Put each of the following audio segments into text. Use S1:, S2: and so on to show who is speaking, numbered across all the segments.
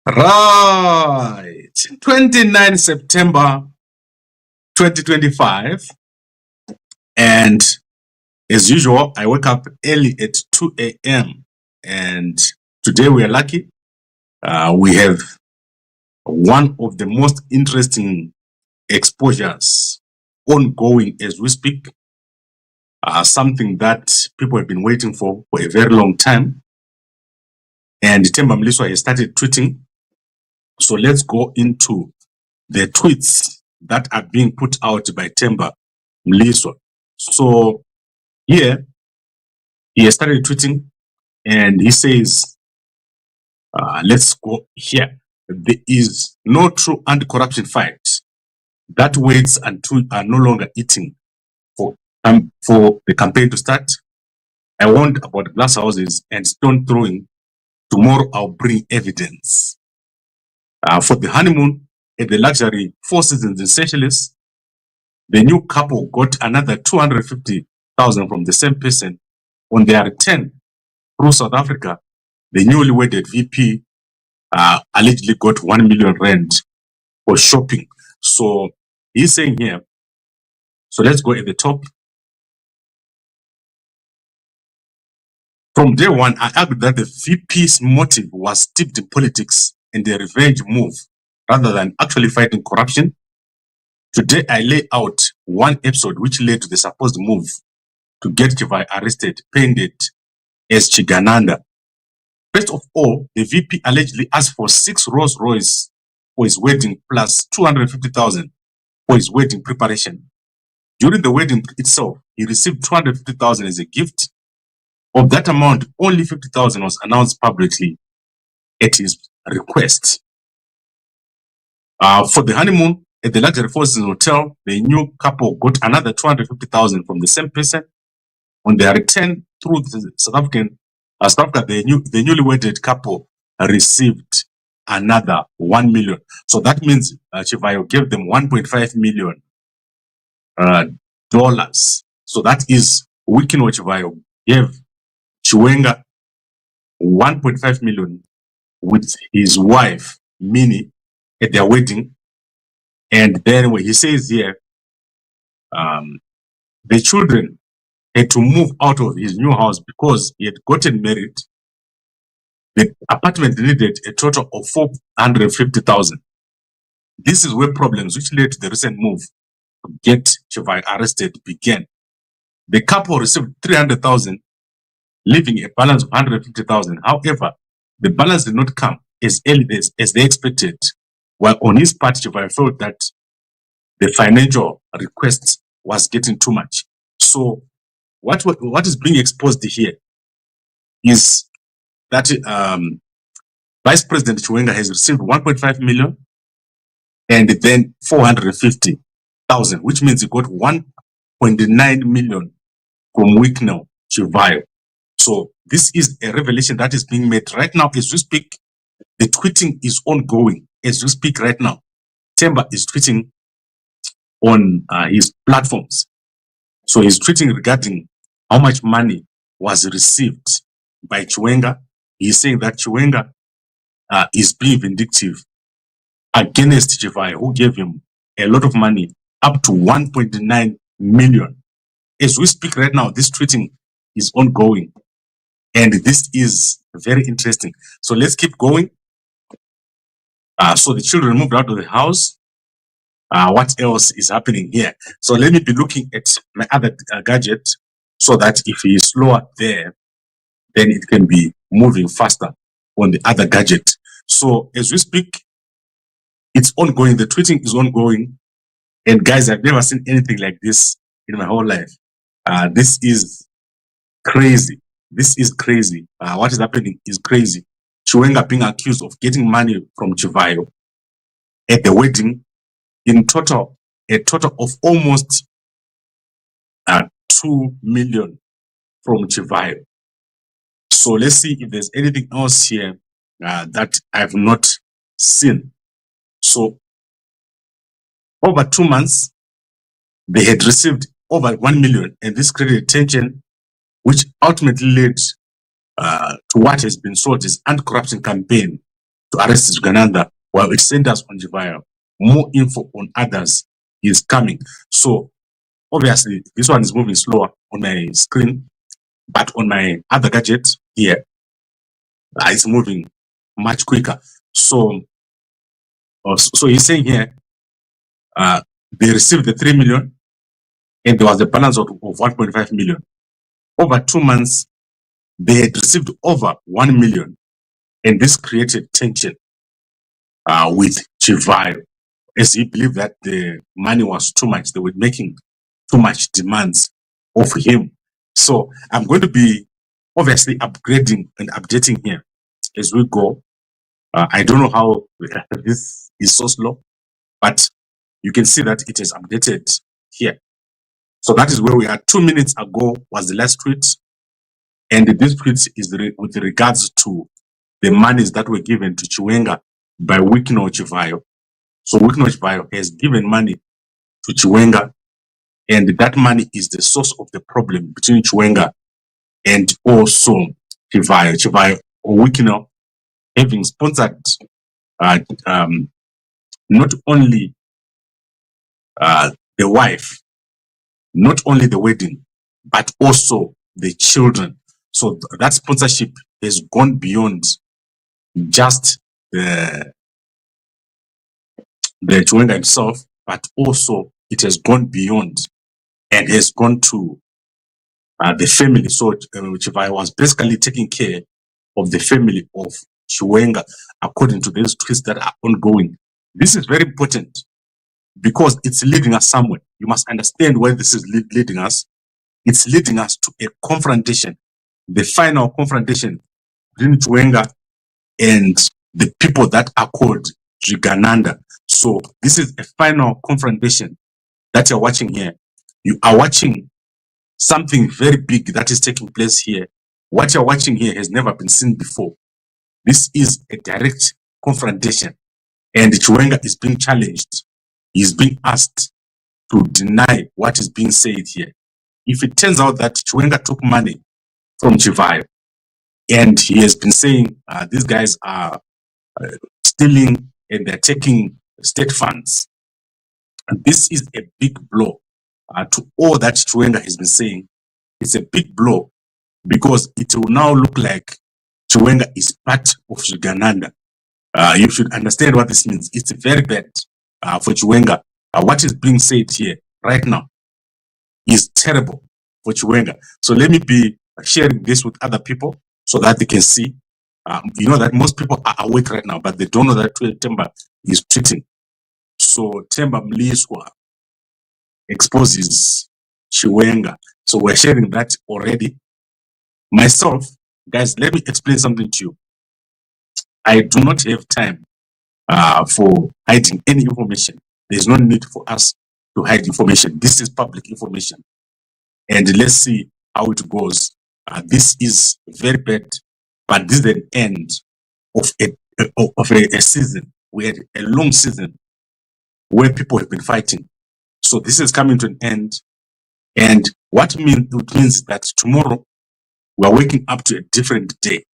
S1: Right. 29 September 2025. And as usual, I wake up early at 2 a.m. And today we are lucky. We have one of the most interesting exposures ongoing as we speak. Something that people have been waiting for a very long time. And Temba Mliswa has started tweeting. So let's go into the tweets that are being put out by Temba Mliswa. So here, he has started tweeting and he says, let's go here. There is no true anti-corruption fight that waits until are no longer eating for the campaign to start. I warned about glass houses and stone throwing. Tomorrow I'll bring evidence. For the honeymoon at the luxury Four Seasons in Seychelles, the new couple got another 250,000 from the same person on their return through South Africa. The newly wedded VP allegedly got 1 million rand for shopping. So he's saying here, so let's go at the top. From day one, I argued that the VP's motive was steeped in politics and a revenge move rather than actually fighting corruption. Today, I lay out one episode which led to the supposed move to get Chiwenga arrested, painted as Chigananda. First of all, the VP allegedly asked for 6 Rolls Royce for his wedding plus 250,000 for his wedding preparation. During the wedding itself, he received 250,000 as a gift. Of that amount, only 50,000 was announced publicly at his request. For the honeymoon at the luxury Four Seasons hotel, the new couple got another 250,000 from the same person. On their return through the South Africa, the newly wedded couple received another 1 million. So that means Chiwenga gave them 1.5 million dollars. So that is Wikino Chiwenga gave Chiwenga 1.5 million with his wife, Minnie, at their wedding. And then when he says here, the children had to move out of his new house because he had gotten married. The apartment needed a total of 450,000. This is where problems which led to the recent move to get Chiwenga arrested began. The couple received 300,000, leaving a balance of 150,000. However, the balance did not come as early as they expected, while on his part, Chiwenga felt that the financial request was getting too much. So what is being exposed here is that Vice President Chiwenga has received 1.5 million and then 450,000, which means he got 1.9 million from Wikino Chiwenga. So this is a revelation that is being made right now as we speak. The tweeting is ongoing as we speak right now. Temba is tweeting on his platforms. So he's tweeting regarding how much money was received by Chiwenga. He's saying that Chiwenga is being vindictive against Chiwenga, who gave him a lot of money, up to 1.9 million. As we speak right now, this tweeting is ongoing. And this is very interesting. So let's keep going. So the children moved out of the house. What else is happening here? So let me be looking at my other gadget so that if he is slower there, then it can be moving faster on the other gadget. So as we speak, it's ongoing. The tweeting is ongoing. And guys, I've never seen anything like this in my whole life. This is crazy. This is crazy. What is happening is crazy. Chiwenga being accused of getting money from Chiwenga at the wedding, in total, a total of almost 2 million from Chiwenga. So let's see if there's anything else here that I've not seen. So over 2 months, they had received over 1 million, and this created tension, which ultimately led to what has been sold as anti-corruption campaign to arrest Gananda, while it centers on Chivayo. More info on others is coming. So obviously, this one is moving slower on my screen, but on my other gadget here, it's moving much quicker. So, so he's saying here, they received the 3 million, and there was a balance of 1.5 million. Over 2 months, they had received over 1 million, and this created tension with Chivayo, as he believed that the money was too much. They were making too much demands of him. So I'm going to be obviously upgrading and updating here as we go. I don't know how this is so slow, but you can see that it is updated here. So that is where we are. 2 minutes ago was the last tweet, and this tweet is with regards to the monies that were given to Chiwenga by Wikino Chivayo. So Wikino Chivayo has given money to Chiwenga, and that money is the source of the problem between Chiwenga and also Chivayo. Chivayo or Wikino having sponsored not only the wife, not only the wedding, but also the children. So that sponsorship has gone beyond just the Chiwenga himself, but also it has gone beyond and has gone to the family. So Chivayo was basically taking care of the family of Chiwenga according to these twists that are ongoing. This is very important because it's leading us somewhere. You must understand where this is leading us. It's leading us to a confrontation, the final confrontation between Chiwenga and the people that are called Jigananda. So this is a final confrontation that you're watching here. You are watching something very big that is taking place here. What you're watching here has never been seen before. This is a direct confrontation, and Chiwenga is being challenged. He's being asked to deny what is being said here. If it turns out that Chiwenga took money from Chivayo, and he has been saying these guys are stealing and they're taking state funds, and this is a big blow to all that Chiwenga has been saying. It's a big blow because it will now look like Chiwenga is part of Chigananda. You should understand what this means. It's very bad for Chiwenga. What is being said here right now is terrible for Chiwenga. So let me be sharing this with other people so that they can see. You know that most people are awake right now, but they don't know that Temba is tweeting. So Temba Mliswa exposes Chiwenga. So we're sharing that already. Myself, guys, let me explain something to you. I do not have time for hiding any information. There's no need for us to hide information. This is public information. And let's see how it goes. This is very bad, but this is the end of a season. We had a long season where people have been fighting. So this is coming to an end. And what it means that tomorrow we are waking up to a different day.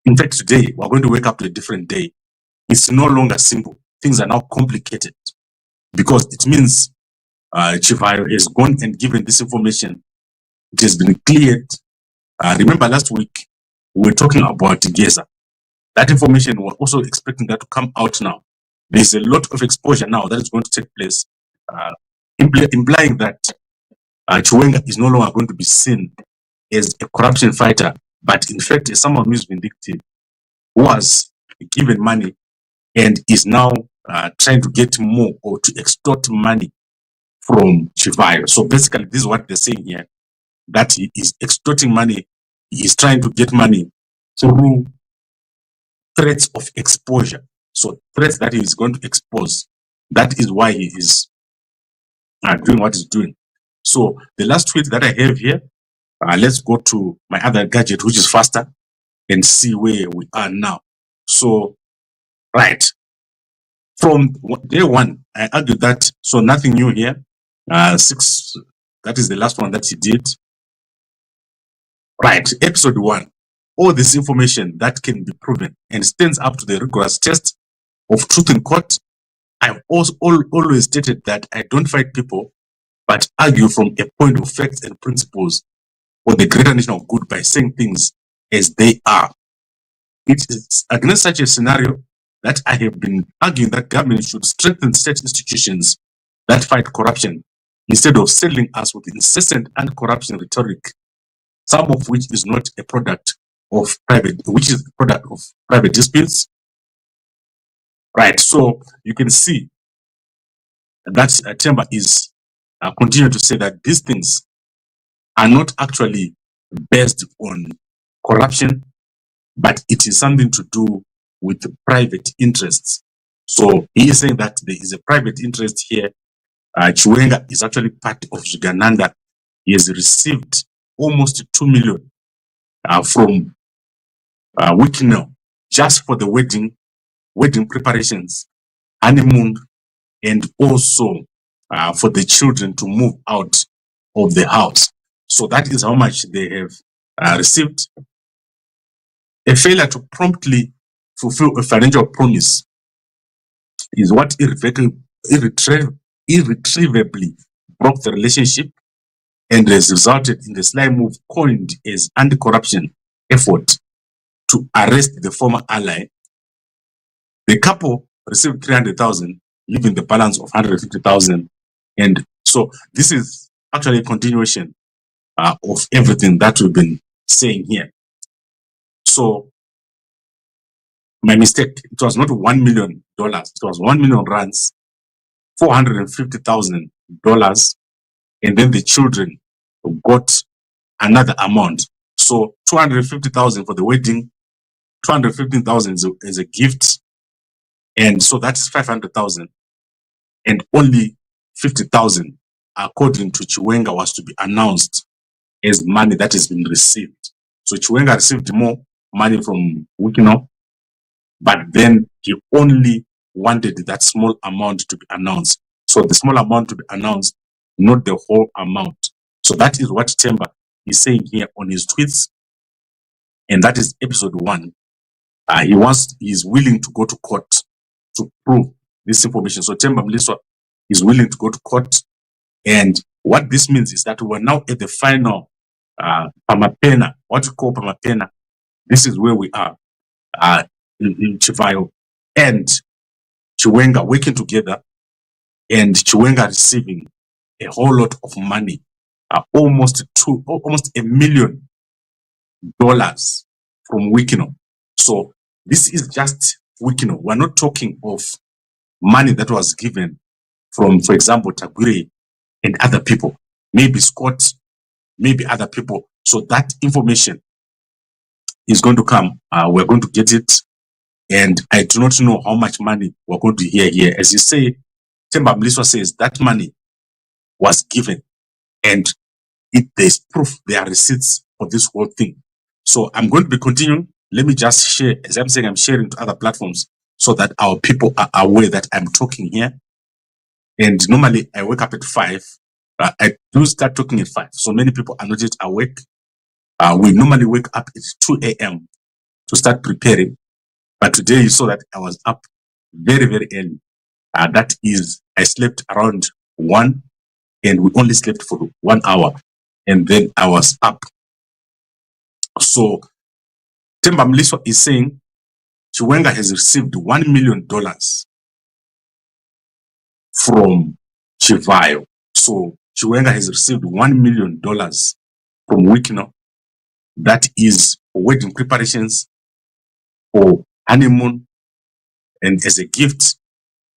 S1: In fact, today we're going to wake up to a different day. It's no longer simple. Things are now complicated because it means Chivayo has gone and given this information. It has been cleared. Remember last week we were talking about Geza. That information, we're also expecting that to come out now. There's a lot of exposure now that is going to take place, implying that Chiwenga is no longer going to be seen as a corruption fighter, but in fact as someone who is vindictive, who was given money and is now trying to get more or to extort money from Chivayo. So basically this is what they're saying here, that he is extorting money. He is trying to get money through threats of exposure. So threats that he is going to expose. That is why he is doing what he's doing. So the last tweet that I have here, let's go to my other gadget, which is faster, and see where we are now. So, right. From day one, I argued that, so nothing new here. 6 That is the last one that he did. Right, episode 1. All this information that can be proven and stands up to the rigorous test of truth in court. I've also always stated that I don't fight people, but argue from a point of facts and principles for the greater national good by saying things as they are. It is against such a scenario that I have been arguing that government should strengthen state institutions that fight corruption instead of settling us with incessant anti-corruption rhetoric, some of which is not a product of private, which is a product of private disputes. Right, so you can see that Temba is continuing to say that these things are not actually based on corruption, but it is something to do with private interests. So he is saying that there is a private interest here. Chiwenga is actually part of Uganda. He has received almost 2 million from Wikino just for the wedding preparations, honeymoon, and also for the children to move out of the house. So that is how much they have received. A failure to promptly fulfill a financial promise is what irretrievably broke the relationship and has resulted in the sly move coined as anti-corruption effort to arrest the former ally. The couple received 300,000, leaving the balance of 150,000. And so this is actually a continuation of everything that we've been saying here. So my mistake, it was not $1 million, it was 1 million rands, $450,000, and then the children got another amount. So 250,000 for the wedding, 215,000 is a gift, and so that is 500,000, and only 50,000, according to Chiwenga, was to be announced as money that has been received. So Chiwenga received more money from Wikino, but then he only wanted that small amount to be announced. So the small amount to be announced, not the whole amount. So that is what Temba is saying here on his tweets, and that is episode 1. He is willing to go to court to prove this information. So Temba Mliswa is willing to go to court, and what this means is that we're now at the final Pamapena, what we call Pamapena. This is where we are in Chivayo and Chiwenga working together, and Chiwenga receiving a whole lot of money, almost $1 million from Wikino. So this is just Wikino. We're not talking of money that was given from, for example, Tagwire and other people, maybe Scott, maybe other people. So that information is going to come. We're going to get it. And I do not know how much money we're going to hear here. As you say, Temba Mliswa says that money was given, and there's proof, there are receipts for this whole thing. So I'm going to be continuing. Let me just share, as I'm saying, I'm sharing to other platforms so that our people are aware that I'm talking here. And normally I wake up at 5. I do start talking at 5. So many people are not yet awake. We normally wake up at 2 a.m. to start preparing. But today you saw that I was up very, very early. That is, I slept around 1, and we only slept for 1 hour. And then I was up. So Temba Mliswa is saying Chiwenga has received $1 million from Chivayo. So Chiwenga has received $1 million from Wikino. That is for wedding preparations, for honeymoon, and as a gift,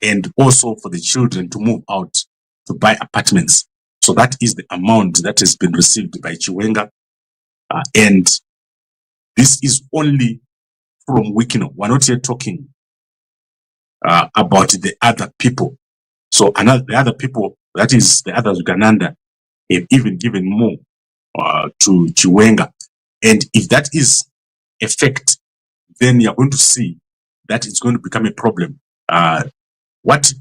S1: and also for the children to move out to buy apartments. So that is the amount that has been received by Chiwenga. And this is only from Wikino. We're not yet talking about the other people. So the other people, that is the other Uganda, have even given more to Chiwenga. And if that is a fact, then you're going to see that it's going to become a problem. What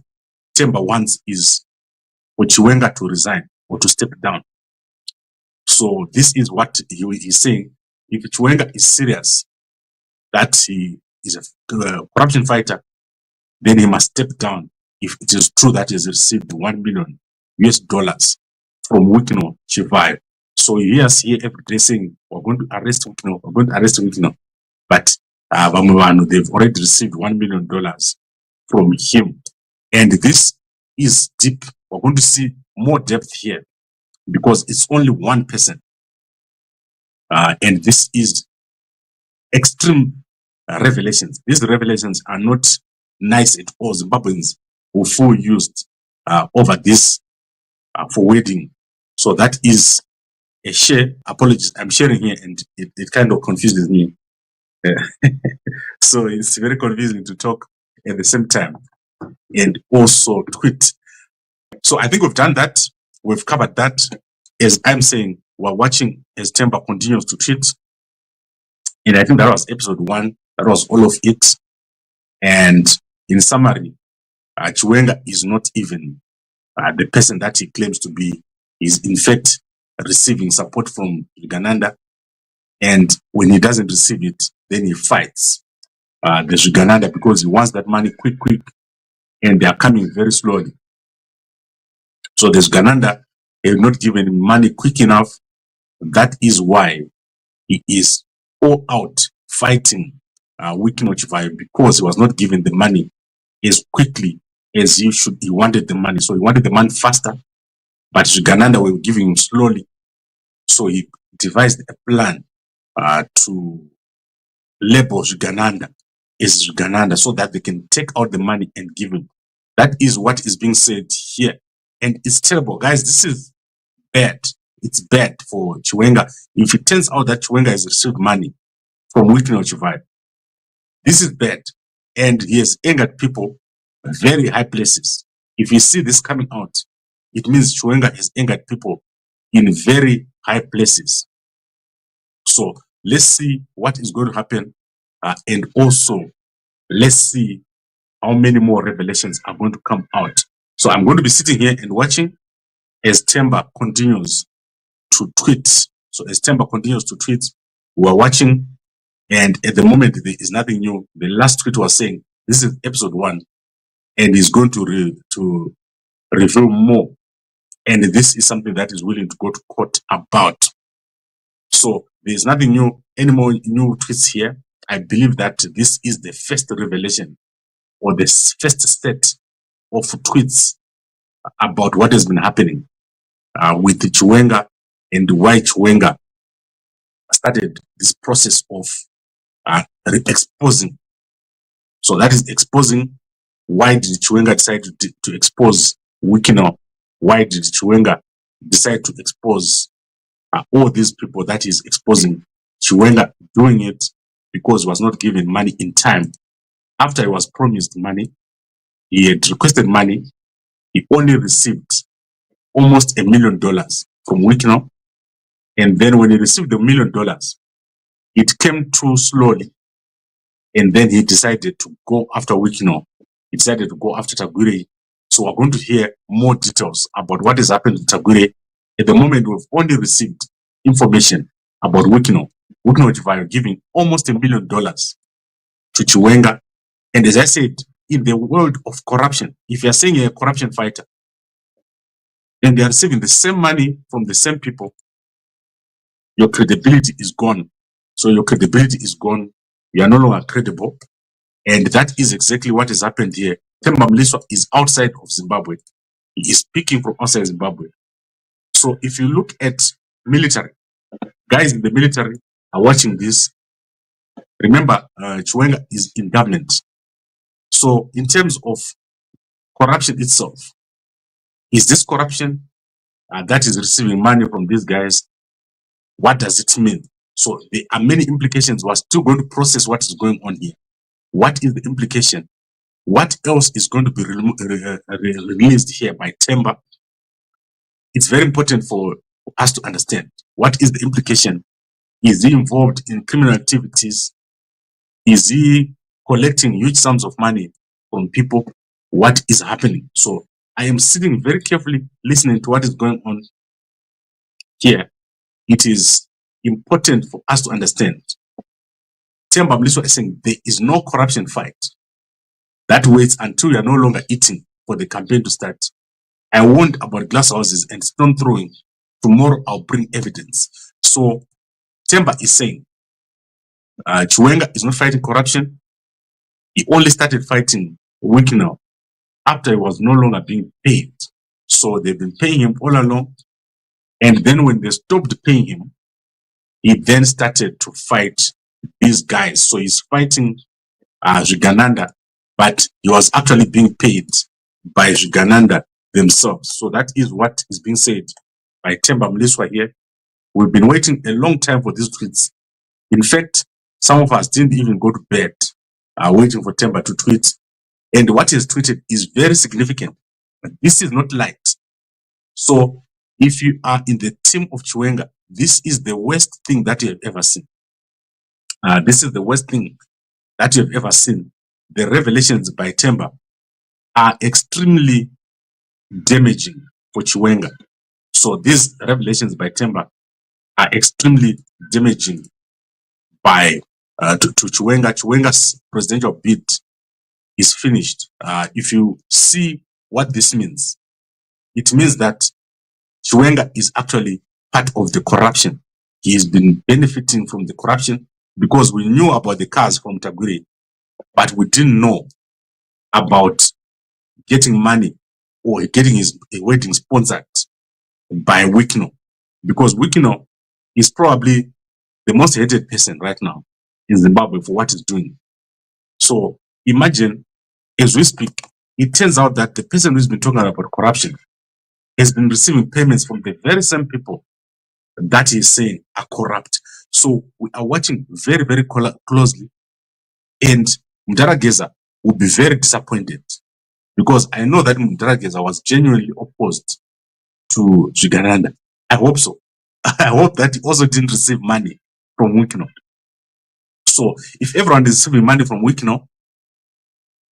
S1: Temba wants is for Chiwenga to resign or to step down. So this is what he's saying. If Chiwenga is serious that he is a corruption fighter, then he must step down. If it is true that he has received $1 million from Wikino Chivayo. So he hears here every day saying, we're going to arrest Wikino, we're going to arrest Wikino. But they've already received $1 million from him. And this is deep. We're going to see more depth here because it's only one person. And this is extreme revelations. These revelations are not nice at all. Zimbabweans who feel used over this forwarding. So that is a share. Apologies, I'm sharing here and it kind of confuses me. So it's very confusing to talk at the same time and also tweet. So I think we've done that. We've covered that. As I'm saying, we're watching as Temba continues to tweet. And I think that was episode 1. That was all of it. And in summary, Chiwenga is not even the person that he claims to be. He's in fact receiving support from Uganda. And when he doesn't receive it, then he fights the Uganda because he wants that money quick. And they are coming very slowly. So the Uganda have not given him money quick enough. That is why he is all out fighting Wikino Chivayo, because he was not given the money as quickly as he should. He wanted the money. So he wanted the money faster, but Uganda were giving him slowly. So he devised a plan to label Uganda as Uganda so that they can take out the money and give him. That is what is being said here. And it's terrible. Guys, this is bad. It's bad for Chiwenga. If it turns out that Chiwenga has received money from Wikino Chivayo, this is bad. And he has angered people very high places. If you see this coming out, it means Chiwenga has angered people in very high places. So let's see what is going to happen. And also, let's see how many more revelations are going to come out. So I'm going to be sitting here and watching as Temba continues to tweet. So as Temba continues to tweet, we are watching. And at the moment, there is nothing new. The last tweet was saying, this is episode 1. And he's going to reveal more. And this is something that is willing to go to court about. So there's nothing new, any more new tweets here. I believe that this is the first revelation or the first set of tweets about what has been happening with Chiwenga and why Chiwenga started this process of exposing. So that is exposing. Why did Chiwenga decide to expose Wikino? Why did Chiwenga decide to expose all these people that is exposing? Chiwenga doing it because he was not given money in time. After he was promised money, he had requested money. He only received almost $1 million from Wikino. And then when he received the $1 million, it came too slowly. And then he decided to go after Wikino. He decided to go after Tagwire. So we're going to hear more details about what has happened to Tagwire. At the moment, we've only received information about Wikino Chivayo giving almost $1 million to Chiwenga. And as I said, in the world of corruption, if you're saying you're a corruption fighter, and they are receiving the same money from the same people, your credibility is gone. So your credibility is gone. You are no longer credible. And that is exactly what has happened here. Temba Mliswa is outside of Zimbabwe. He is speaking from outside Zimbabwe. So if you look at military, guys in the military are watching this. Remember, Chiwenga is in government. So in terms of corruption itself, is this corruption that is receiving money from these guys? What does it mean? So there are many implications. We're still going to process what is going on here. What is the implication? What else is going to be released here by Temba? It's very important for us to understand. What is the implication? Is he involved in criminal activities? Is he collecting huge sums of money from people? What is happening? So I am sitting very carefully listening to what is going on here. it is important for us to understand. Temba Mliswa is saying there is no corruption fight that waits until you are no longer eating for the campaign to start. I warned about glass houses and stone throwing. Tomorrow I'll bring evidence. So Temba is saying Chiwenga is not fighting corruption. He only started fighting Wicknell after he was no longer being paid. So they've been paying him all along. And then when they stopped paying him, he then started to fight these guys. So he's fighting Zvigananda, but he was actually being paid by Zvigananda themselves. So that is what is being said by Temba Mliswa here. We've been waiting a long time for these tweets. In fact, some of us didn't even go to bed waiting for Temba to tweet. And what is tweeted is very significant. But this is not light. So if you are in the team of Chiwenga, this is the worst thing that you have ever seen. This is the worst thing that you have ever seen. The revelations by Temba are extremely damaging for Chiwenga. So these revelations by Temba are extremely damaging by to Chiwenga. Chiwenga's presidential bid is finished. If you see what this means, it means that Chiwenga is actually part of the corruption. He has been benefiting from the corruption because we knew about the cars from Taguri, but we didn't know about getting money or getting his wedding sponsored by Wicknell, because Wicknell is probably the most hated person right now in Zimbabwe for what he's doing. So imagine, as we speak, it turns out that the person who's been talking about corruption has been receiving payments from the very same people that he's saying are corrupt. So we are watching very, very closely, and Mdarageza will be very disappointed, because I know that Mdarageza was genuinely opposed to Zvigananda. I hope so. I hope that he also didn't receive money from Wicknell. So if everyone is receiving money from Wicknell,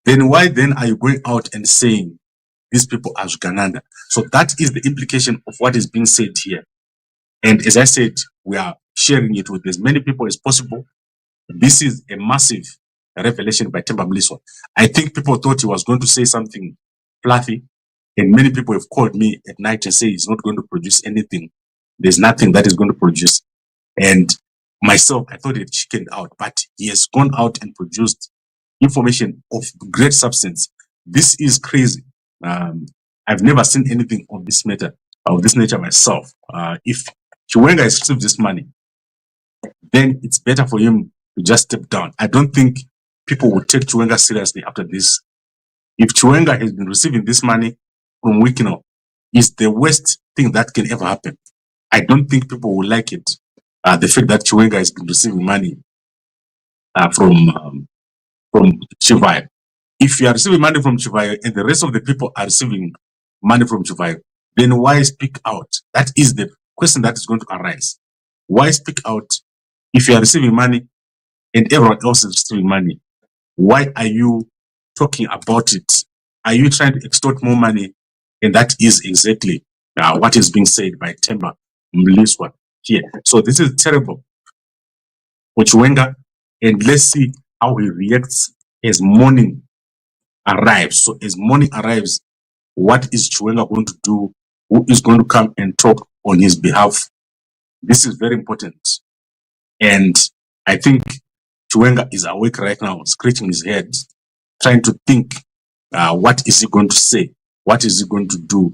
S1: then why then are you going out and saying these people are Zvigananda? So that is the implication of what is being said here. And as I said, we are sharing it with as many people as possible. This is a massive revelation by Temba Mliswa. I think people thought he was going to say something fluffy, and many people have called me at night and say he's not going to produce anything. There's nothing that he's going to produce. And myself, I thought it chickened out, but he has gone out and produced information of great substance. This is crazy. I've never seen anything of this matter, of this nature myself. If Chiwenga has received this money, then it's better for him to just step down. I don't think people will take Chiwenga seriously after this. If Chiwenga has been receiving this money from Wicknell, it's the worst thing that can ever happen. I don't think people will like it. The fact that Chiwenga has been receiving money from Chivayo. If you are receiving money from Chivayo and the rest of the people are receiving money from Chivayo, then why speak out? That is the question that is going to arise. Why speak out if you are receiving money and everyone else is receiving money? Why are you talking about it? Are you trying to extort more money? And that is exactly what is being said by Temba Mliswa here. So this is terrible for Chiwenga, and let's see how he reacts as morning arrives. So as morning arrives, what is Chiwenga going to do? Who is going to come and talk on his behalf? This is very important. And I think Chiwenga is awake right now, scratching his head, trying to think, what is he going to say? What is he going to do?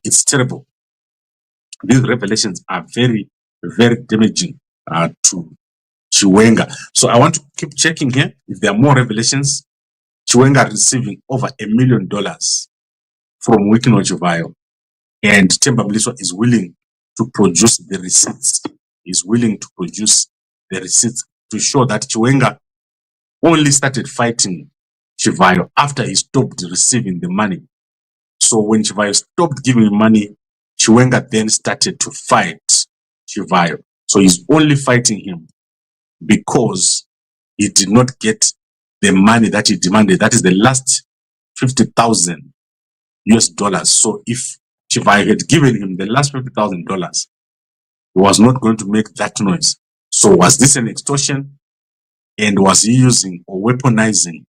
S1: It's terrible. These revelations are very, very damaging to Chiwenga. So I want to keep checking here if there are more revelations. Chiwenga receiving over $1 million from Wicknell Chivayo, and Temba Mliswa is willing to produce the receipts. Is willing to produce the receipts to show that Chiwenga only started fighting Chivayo after he stopped receiving the money. So when Chivayo stopped giving him money, Chiwenga then started to fight Chivayo. So he's only fighting him because he did not get the money that he demanded. That is the last 50,000 US dollars. So if Chivayo had given him the last $50,000, he was not going to make that noise. So was this an extortion? And was he using or weaponizing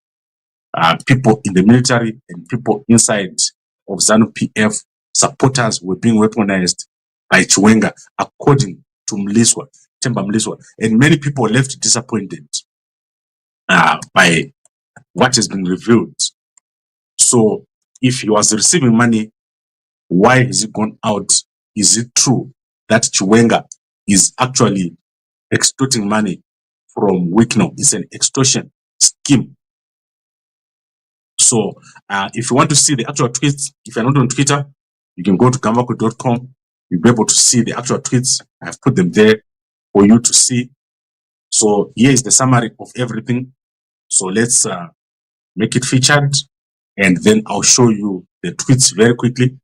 S1: people in the military and people inside of ZANU-PF? Supporters were being weaponized by Chiwenga, according to Mliswa, Temba Mliswa. And many people left disappointed by what has been revealed. So if he was receiving money, why is it gone out? Is it true that Chiwenga is actually extorting money from Wikno? It's an extortion scheme. So if you want to see the actual tweets, if you're not on Twitter, you can go to gambako.com. You'll be able to see the actual tweets. I've put them there for you to see. So here is the summary of everything. So let's make it featured, and then I'll show you the tweets very quickly.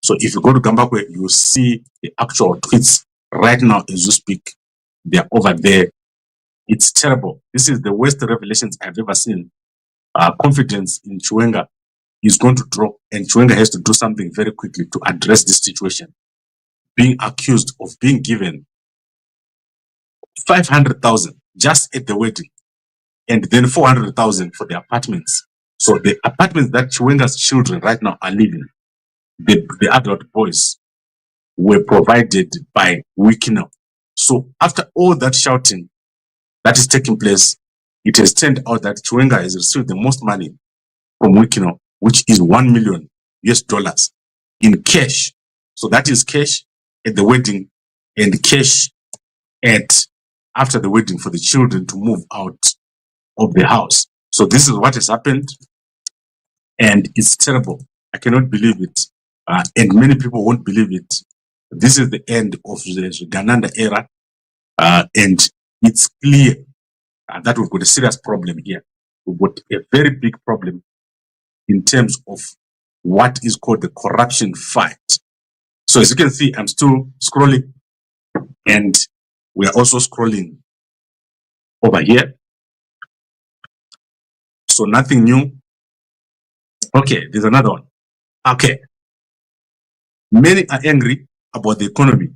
S1: So if you go to Gambako, you will see the actual tweets right now as you speak. They're over there. It's terrible. This is the worst revelations I've ever seen. Confidence in Chiwenga is going to drop, and Chiwenga has to do something very quickly to address this situation. Being accused of being given 500,000 just at the wedding, and then 400,000 for the apartments. So the apartments that Chiwenga's children right now are living, the adult boys, were provided by Wikino. So after all that shouting that is taking place, it has turned out that Chiwenga has received the most money from Wikino, which is $1 million US in cash. So that is cash at the wedding and cash at after the wedding for the children to move out of the house. So this is what has happened, and it's terrible. I cannot believe it, and many people won't believe it. This is the end of the Gananda era, and it's clear that we've got a serious problem here. We've got a very big problem in terms of what is called the corruption fight. So as you can see, I'm still scrolling, and we are also scrolling over here. So nothing new. Okay, there's another one. Okay. Many are angry about the economy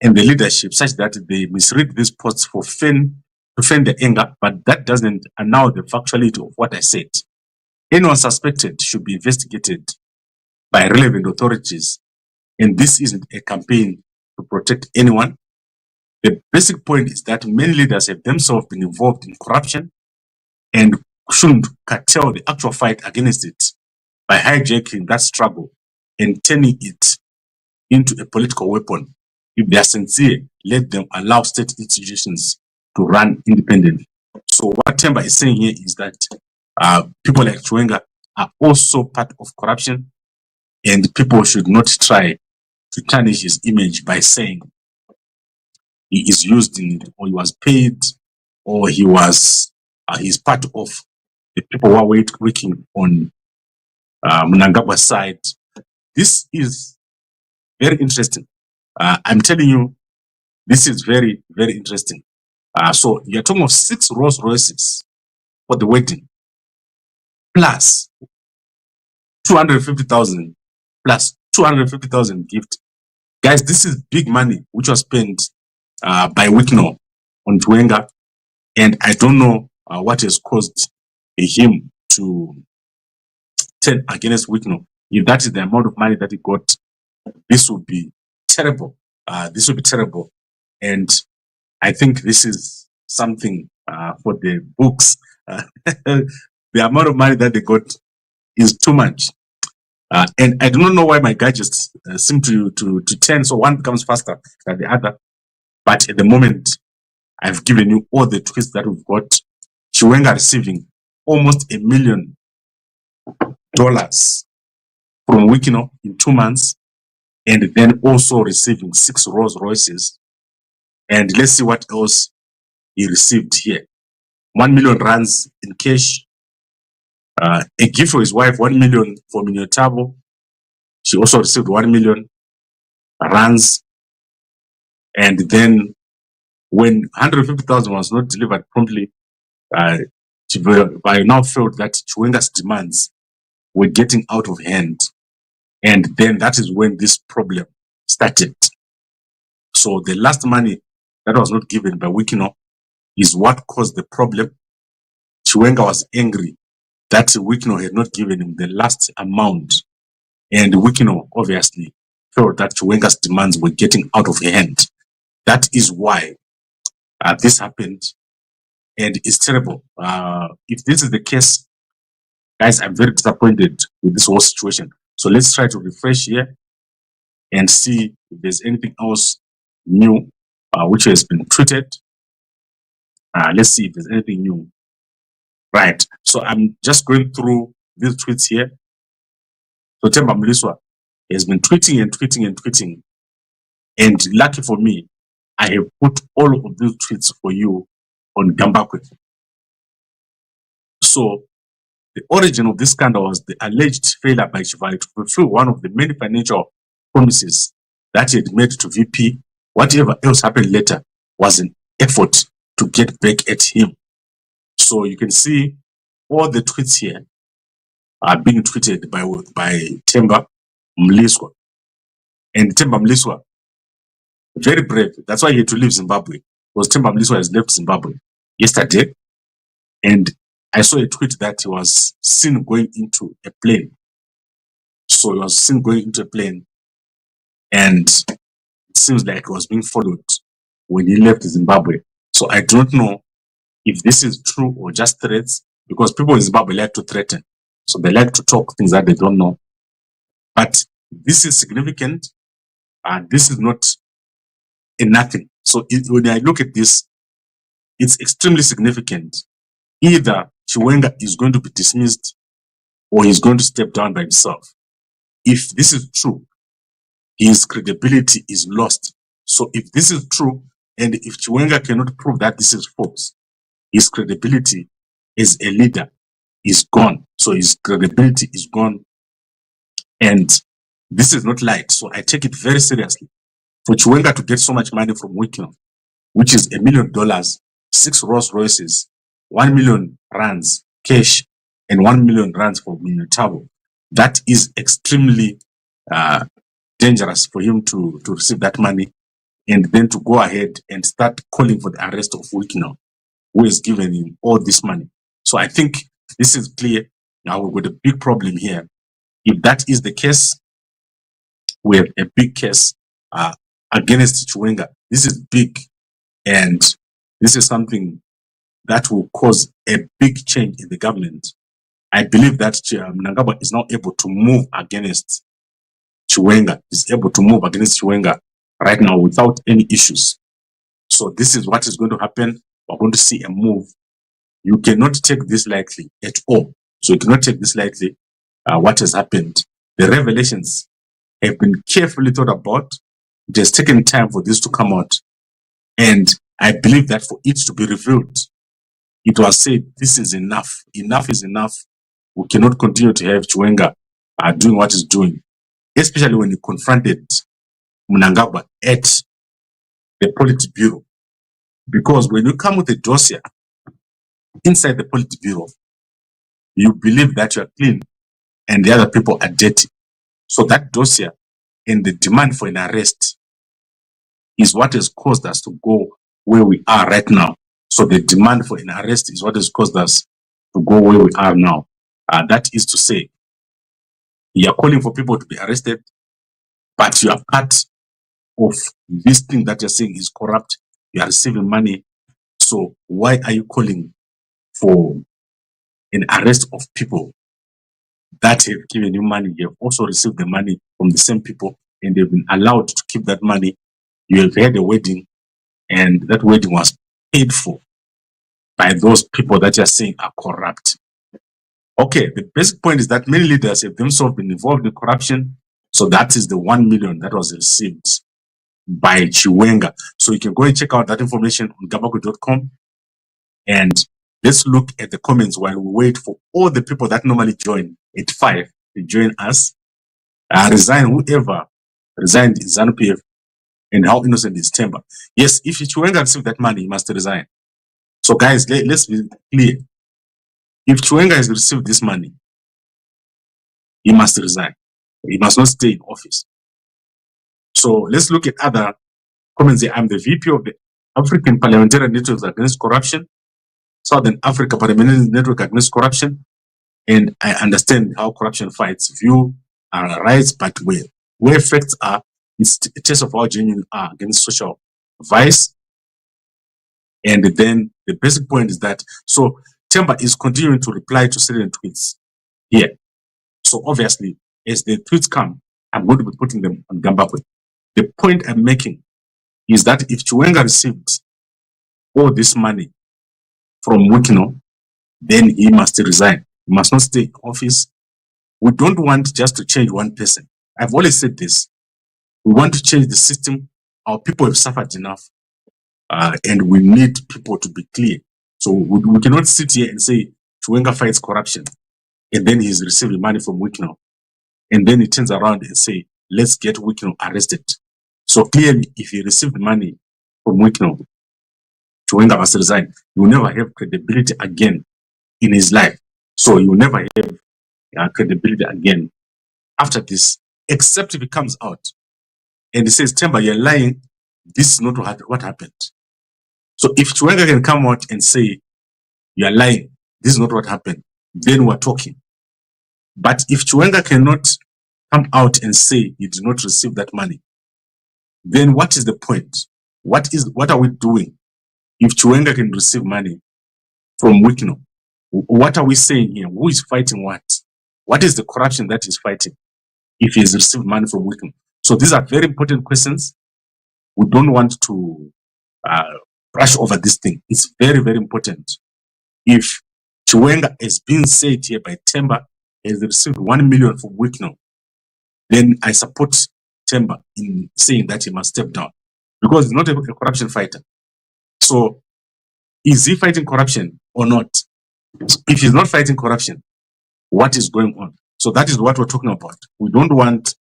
S1: and the leadership such that they misread these posts to fan their anger, but that doesn't annul the factuality of what I said. Anyone suspected should be investigated by relevant authorities, and this isn't a campaign to protect anyone. The basic point is that many leaders have themselves been involved in corruption and shouldn't curtail the actual fight against it by hijacking that struggle and turning it into a political weapon. If they are sincere, let them allow state institutions to run independently. So what Temba is saying here is that people like Chiwenga are also part of corruption, and people should not try to tarnish his image by saying he is used in it, or he was paid, or he was he's part of the people who are working on Mnangagwa's side. This is very interesting. I'm telling you, this is very, very interesting. So you're talking of 6 Rolls Royces for the wedding, plus 250,000, plus 250,000 gift. Guys, this is big money which was spent by Wikno on Chiwenga, and I don't know what has caused him to turn against Wikno. If that is the amount of money that he got, this would be terrible. This would be terrible, and I think this is something for the books. The amount of money that they got is too much. And I do not know why my gadgets seem to turn, so one becomes faster than the other. But at the moment, I've given you all the tweets that we've got. Chiwenga receiving almost $1 million from Wikino in 2 months, and then also receiving 6 Rolls Royces. And let's see what else he received here. 1 million rands in cash. A gift for his wife, 1 million for Minyotabo. She also received 1 million rands. And then when 150,000 was not delivered promptly, I now felt that Chiwenga's demands were getting out of hand. And then that is when this problem started. So So the last money that was not given by Wikino is what caused the problem. Chiwenga was angry that Wikino had not given him the last amount, and Wikino obviously felt that Chiwenga's demands were getting out of hand. That is why this happened, and it's terrible. If this is the case, guys, I'm very disappointed with this whole situation. So let's try to refresh here and see if there's anything else new which has been tweeted. Let's see if there's anything new. Right. So I'm just going through these tweets here. So Temba Mliswa has been tweeting and tweeting and tweeting. And lucky for me, I have put all of these tweets for you on Gambakwe. So the origin of this scandal was the alleged failure by Chivali to fulfill one of the many financial promises that he had made to VP. Whatever else happened later was an effort to get back at him. So you can see all the tweets here are being tweeted by Temba Mliswa. And Temba Mliswa, very brave. That's why he had to leave Zimbabwe, because Temba Mliswa has left Zimbabwe yesterday. And I saw a tweet that he was seen going into a plane. So he was seen going into a plane, and it seems like he was being followed when he left Zimbabwe. So I don't know if this is true or just threats, because people in Zimbabwe like to threaten. So they like to talk things that they don't know. But this is significant, and this is not a nothing. So when I look at this, it's extremely significant. Either Chiwenga is going to be dismissed or he's going to step down by himself. If this is true, his credibility is lost. So if this is true, and if Chiwenga cannot prove that this is false, his credibility as a leader is gone. So his credibility is gone, and this is not light. So I take it very seriously. For Chiwenga to get so much money from Wikino, which is $1 million, 6 Rolls Royces, 1 million rands cash, and 1 million rands for Minotabo, that is extremely dangerous for him to receive that money, and then to go ahead and start calling for the arrest of Wikino, who has given him all this money. So I think this is clear. Now we've got a big problem here. If that is the case, we have a big case against Chiwenga. This is big, and this is something that will cause a big change in the government. I believe that Mnangagwa is now able to move against Chiwenga, is able to move against Chiwenga right now without any issues. So this is what is going to happen. We're going to see a move. You cannot take this lightly at all. So you cannot take this lightly, what has happened. The revelations have been carefully thought about. It has taken time for this to come out. And I believe that for it to be revealed, it was said, this is enough. Enough is enough. We cannot continue to have Chiwenga doing what he's doing, especially when he confronted Mnangagwa at the Politburo. Because when you come with a dossier inside the Politburo, you believe that you are clean and the other people are dirty. So that dossier and the demand for an arrest is what has caused us to go where we are right now. So the demand for an arrest is what has caused us to go where we are now. That is to say, you are calling for people to be arrested, but you are part of this thing that you're saying is corrupt. You are receiving money. So why are you calling for an arrest of people that have given you money? You have also received the money from the same people, and they've been allowed to keep that money. You have had a wedding, and that wedding was paid for by those people that you're saying are corrupt. Okay, the basic point is that many leaders have themselves been involved in corruption. So that is the 1 million that was received by Chiwenga. So you can go and check out that information on gabaku.com. And let's look at the comments while we wait for all the people that normally join at 5 to join us. Resign, whoever resigned in ZANU-PF, and how innocent is Temba. Yes, if Chiwenga received that money, he must resign. So guys, let's be clear. If Chiwenga has received this money, he must resign. He must not stay in office. So let's look at other come and say, I'm the VP of the African Parliamentary Network Against Corruption, Southern Africa Parliamentary Network Against Corruption, and I understand how corruption fights view our rights, but where facts are, it's a test of how genuine are against social vice. And then the basic point is that, so Temba is continuing to reply to certain tweets here. So obviously, as the tweets come, I'm going to be putting them on Gambakwe. The point I'm making is that if Chiwenga received all this money from Wikino, then he must resign. He must not stay in office. We don't want just to change one person. I've always said this. We want to change the system. Our people have suffered enough, and we need people to be clear. So we cannot sit here and say Chiwenga fights corruption, and then he's receiving money from Wikino, and then he turns around and say, let's get Wikino arrested. So clearly, if he received money from Wikino, Chiwenga must resign. He will never have credibility again in his life. So he will never have credibility again after this, except if it comes out and he says, Temba, you're lying. This is not what happened. So if Chiwenga can come out and say, you're lying, this is not what happened, then we're talking. But if Chiwenga cannot come out and say he did not receive that money, then what is the point? What are we doing if Chiwenga can receive money from Wikino? What are we saying here? Who is fighting what? What is the corruption that he's fighting if he has received money from Wikino? So these are very important questions. We don't want to brush over this thing. It's very, very important. If Chiwenga has been said here by Temba has received 1 million from Wikino, then I support Temba in saying that he must step down because he's not a corruption fighter. So is he fighting corruption or not? If he's not fighting corruption, what is going on? So that is what we're talking about. We don't want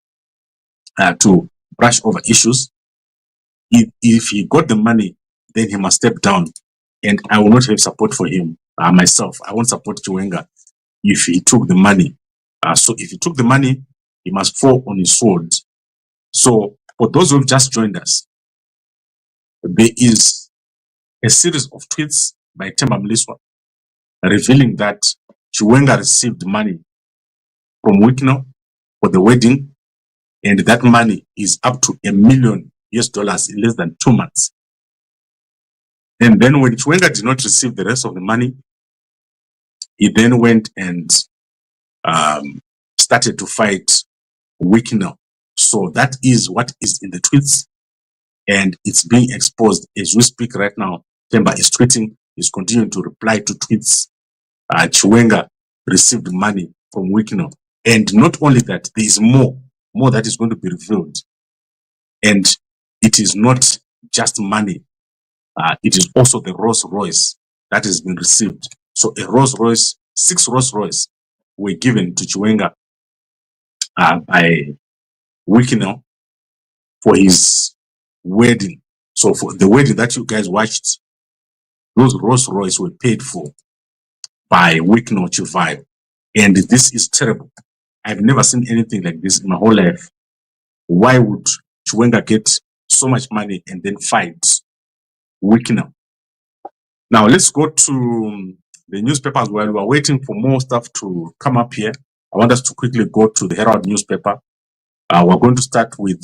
S1: to brush over issues. If he got the money, then he must step down. And I will not have support for him myself. I won't support Chiwenga if he took the money. So if he took the money, he must fall on his sword. So for those who have just joined us, there is a series of tweets by Temba Mliswa revealing that Chiwenga received money from Wikino for the wedding, and that money is up to $1 million in less than 2 months. And then when Chiwenga did not receive the rest of the money, he then went and started to fight Wikino. So that is what is in the tweets, and it's being exposed as we speak right now. Temba is tweeting, is continuing to reply to tweets. Chiwenga received money from Wikino. And not only that, there is more that is going to be revealed. And it is not just money. It is also the Rolls Royce that has been received. So a Rolls Royce, 6 Rolls Royce were given to Chiwenga by Wikino for his wedding. So for the wedding that you guys watched, those Rolls Royce were paid for by Wikino Chivayo. And this is terrible. I've never seen anything like this in my whole life. Why would Chiwenga get so much money and then fight Wikino? Now let's go to the newspapers while we're waiting for more stuff to come up here. I want us to quickly go to the Herald newspaper. We're going to start with,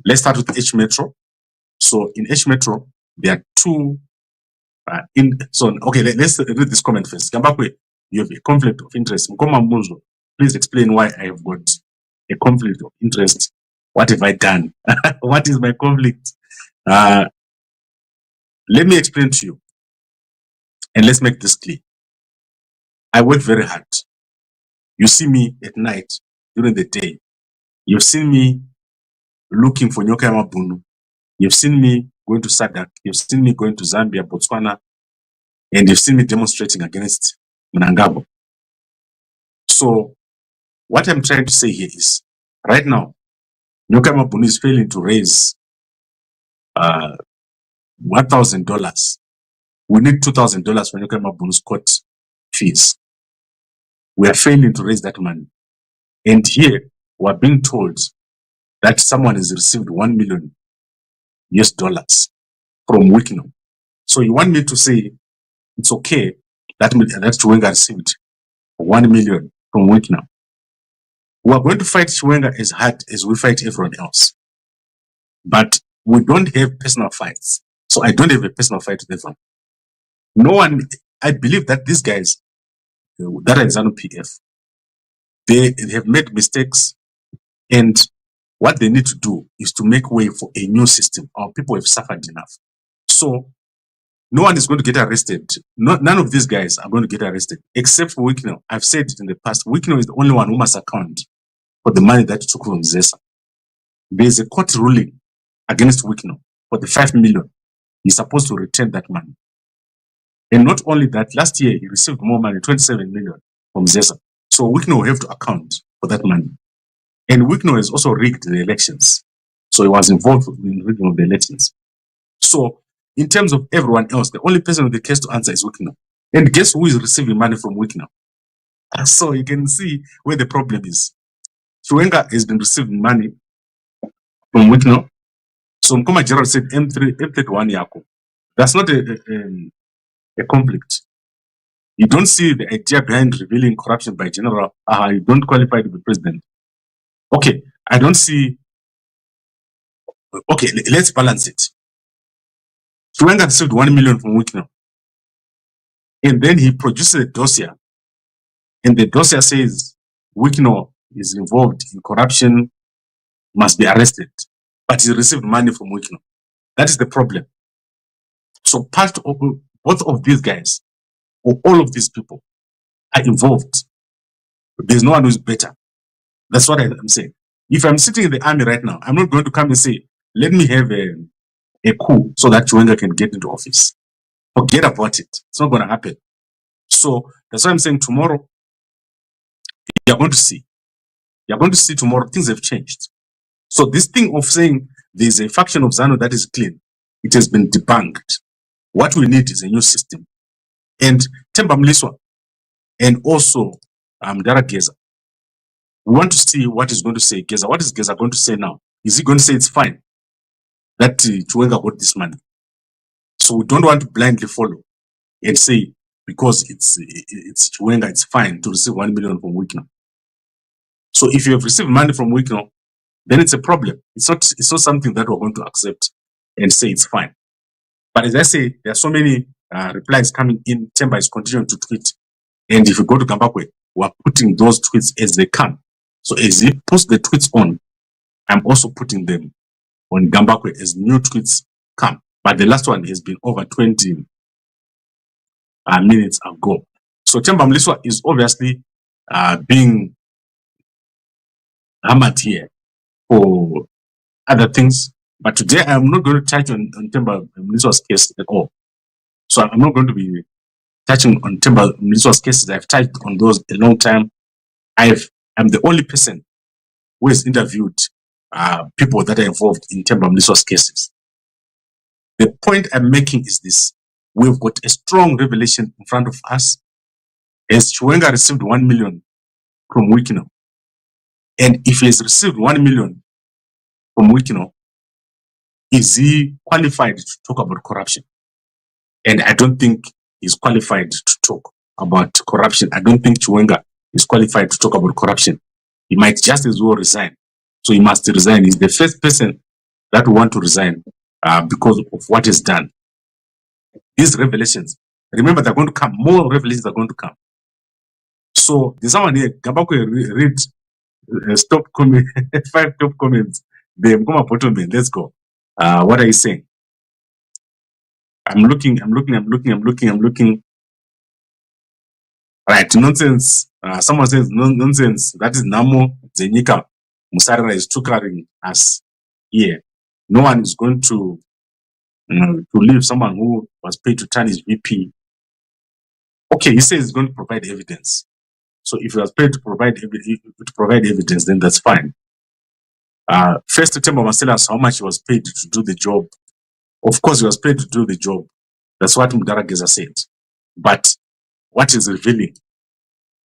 S1: let's start with H Metro. So in H Metro, there are two, okay, let's read this comment first. Gambakwe, you have a conflict of interest. Mkoma Munzo, please explain why I have got a conflict of interest. What have I done? What is my conflict? Let me explain to you. And let's make this clear. I work very hard. You see me at night, during the day. You've seen me looking for Nyoka Mabunu. You've seen me going to Sadak. You've seen me going to Zambia, Botswana. And you've seen me demonstrating against Mnangagwa. So what I'm trying to say here is, right now, Nyoka Mabunu is failing to raise $1,000. We need $2,000 for Nyoka Mabunu's court fees. We are failing to raise that money. And here, we're being told that someone has received 1 million US dollars from Wickno. So you want me to say it's okay that Chiwenga received 1 million from Wickno? We are going to fight Chiwenga as hard as we fight everyone else. But we don't have personal fights. So I don't have a personal fight with everyone. No one, I believe that these guys that are in ZANU PF, they have made mistakes, and what they need to do is to make way for a new system. Our people have suffered enough. So no one is going to get arrested. None of these guys are going to get arrested, except for Wickno. I've said it in the past, Wickno is the only one who must account for the money that he took from ZESA. There's a court ruling against Wickno for the 5 million. He's supposed to return that money. And not only that, last year he received more money, 27 million from ZESA. So Wickno will have to account for that money. And Wickno has also rigged the elections. So he was involved in rigging of the elections. So in terms of everyone else, the only person with the case to answer is Wickno. And guess who is receiving money from Wickno? So you can see where the problem is. Chiwenga has been receiving money from Wickno. So Mkoma Gerald said M31 Yako. That's not a conflict. You don't see the idea behind revealing corruption by general. You don't qualify to be president. Okay, I don't see. Okay, let's balance it. Chiwenga received 1 million from Wickno. And then he produces a dossier. And the dossier says Wickno is involved in corruption, must be arrested. But he received money from Wickno. That is the problem. So part of both of these guys, or all of these people, are involved. There's no one who's better. That's what I'm saying. If I'm sitting in the army right now, I'm not going to come and say, let me have a coup so that Chiwenga can get into office. Forget about it. It's not going to happen. So that's why I'm saying tomorrow, you're going to see. You're going to see tomorrow, things have changed. So this thing of saying there's a faction of ZANU that is clean, it has been debunked. What we need is a new system. And Temba Mliswa and also Dara Geza, we want to see what he's going to say. Geza, what is Geza going to say now? Is he going to say it's fine that Chiwenga got this money? So we don't want to blindly follow and say because it's Chiwenga, it's fine to receive 1 million from Wickno. So if you have received money from Wickno, then it's a problem. It's not something that we're going to accept and say it's fine. But as I say, there are so many replies coming in. Temba is continuing to tweet. And if you go to Gambakwe, we're putting those tweets as they come. So as he posts the tweets on, I'm also putting them on Gambakwe as new tweets come. But the last one has been over 20 minutes ago. So Temba Mliswa is obviously being hammered here for other things. But today I'm not going to touch on Temba Mliswa's case at all. So I'm not going to be touching on Temba Mliswa's cases. I've touched on those a long time. I'm the only person who has interviewed people that are involved in Temba Mliswa's cases. The point I'm making is this. We've got a strong revelation in front of us. As Chiwenga received 1 million from Wickno, and if he has received 1 million from Wickno, is he qualified to talk about corruption? And I don't think he's qualified to talk about corruption. I don't think Chiwenga is qualified to talk about corruption. He might just as well resign. So he must resign. He's the first person that will want to resign because of what is done. These revelations, remember, they're going to come. More revelations are going to come. So there's someone here, Gambakwe, read stop comment, 5 top comments. Let's go. What are you saying? I'm looking. Right, nonsense. Someone says nonsense. That is Namo Zenika Musarara is tutoring us here. No one is going to leave someone who was paid to turn his VP. Okay, he says he's going to provide evidence. So if he was paid to provide evidence, then that's fine. First, Temba must tell us how much he was paid to do the job. Of course, he was paid to do the job. That's what Mudara Geza said. But what is revealing,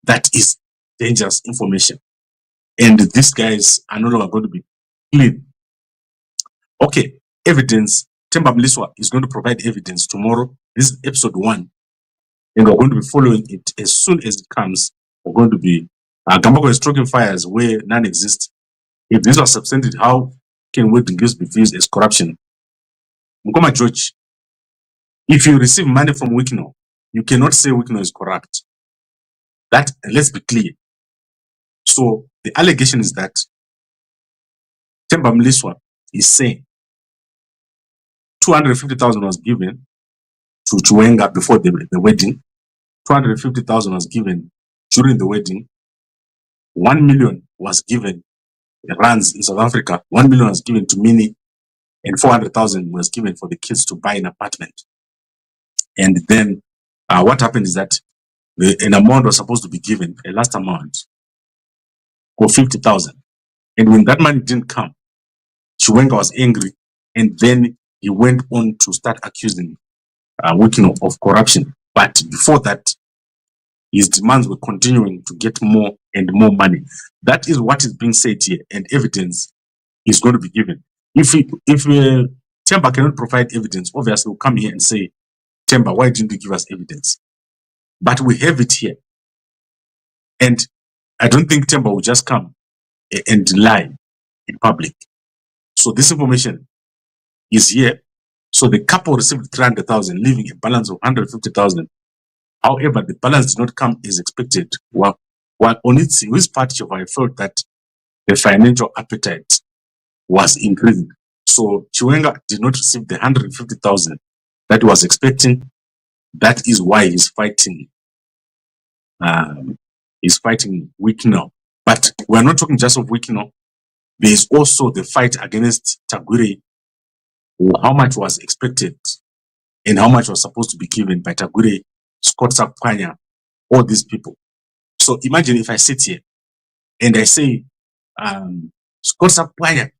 S1: that is dangerous information. And these guys are no longer going to be clean. Okay, evidence. Temba Mliswa is going to provide evidence tomorrow. This is episode 1. And we're going to be following it as soon as it comes. We're going to be Gambako is stroking fires where none exist. If this was substantive, how can wedding gifts be viewed as corruption? Mkoma George, if you receive money from Wikino, you cannot say Wikino is corrupt. That, let's be clear. So the allegation is that Temba Mliswa is saying 250,000 was given to Chiwenga before the wedding. 250,000 was given during the wedding. 1 million was given rands in South Africa. 1 million was given to Mini, and 400,000 was given for the kids to buy an apartment. And then what happened is that an amount was supposed to be given, a last amount for 50,000. And when that money didn't come, Chiwenga was angry, and then he went on to start accusing Wikino of corruption. But before that, his demands were continuing to get more and more money. That is what is being said here, and evidence is going to be given. If Temba cannot provide evidence, obviously we'll come here and say, Temba, why didn't you give us evidence? But we have it here. And I don't think Temba will just come and lie in public. So this information is here. So the couple received 300,000, leaving a balance of 150,000. However, the balance did not come as expected. While on its part, I felt that the financial appetite was increasing. So Chiwenga did not receive the 150,000 that he was expecting. That is why he's fighting. He's fighting Wikino. But we're not talking just of Wikino. There is also the fight against Tagwire. How much was expected and how much was supposed to be given by Tagwire, Scott Sapanya, all these people. So imagine if I sit here and I say, Scott Sapanya,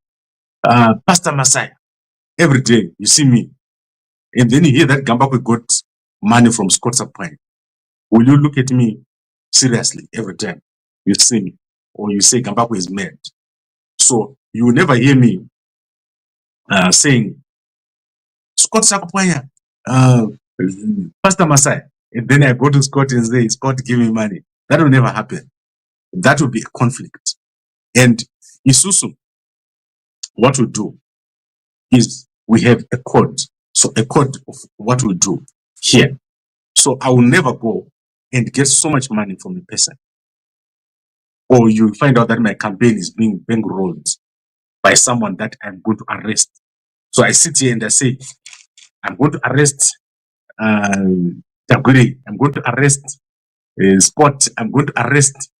S1: Pastor Masai, every day you see me, and then you hear that Gambako got money from Scott Sapanya. Will you look at me seriously every time you see me? Or you say Gambako is mad? So you will never hear me saying, Scott Sapanya, Pastor Masai, and then I go to Scott and say, Scott, give me money. That will never happen. That will be a conflict. And Isusu, what we do is we have a code. So a code of what we do here. So I will never go and get so much money from a person. Or you find out that my campaign is being bankrolled by someone that I'm going to arrest. So I sit here and I say, I'm going to arrest Tagwire, I'm going to arrest Scott, I'm going to arrest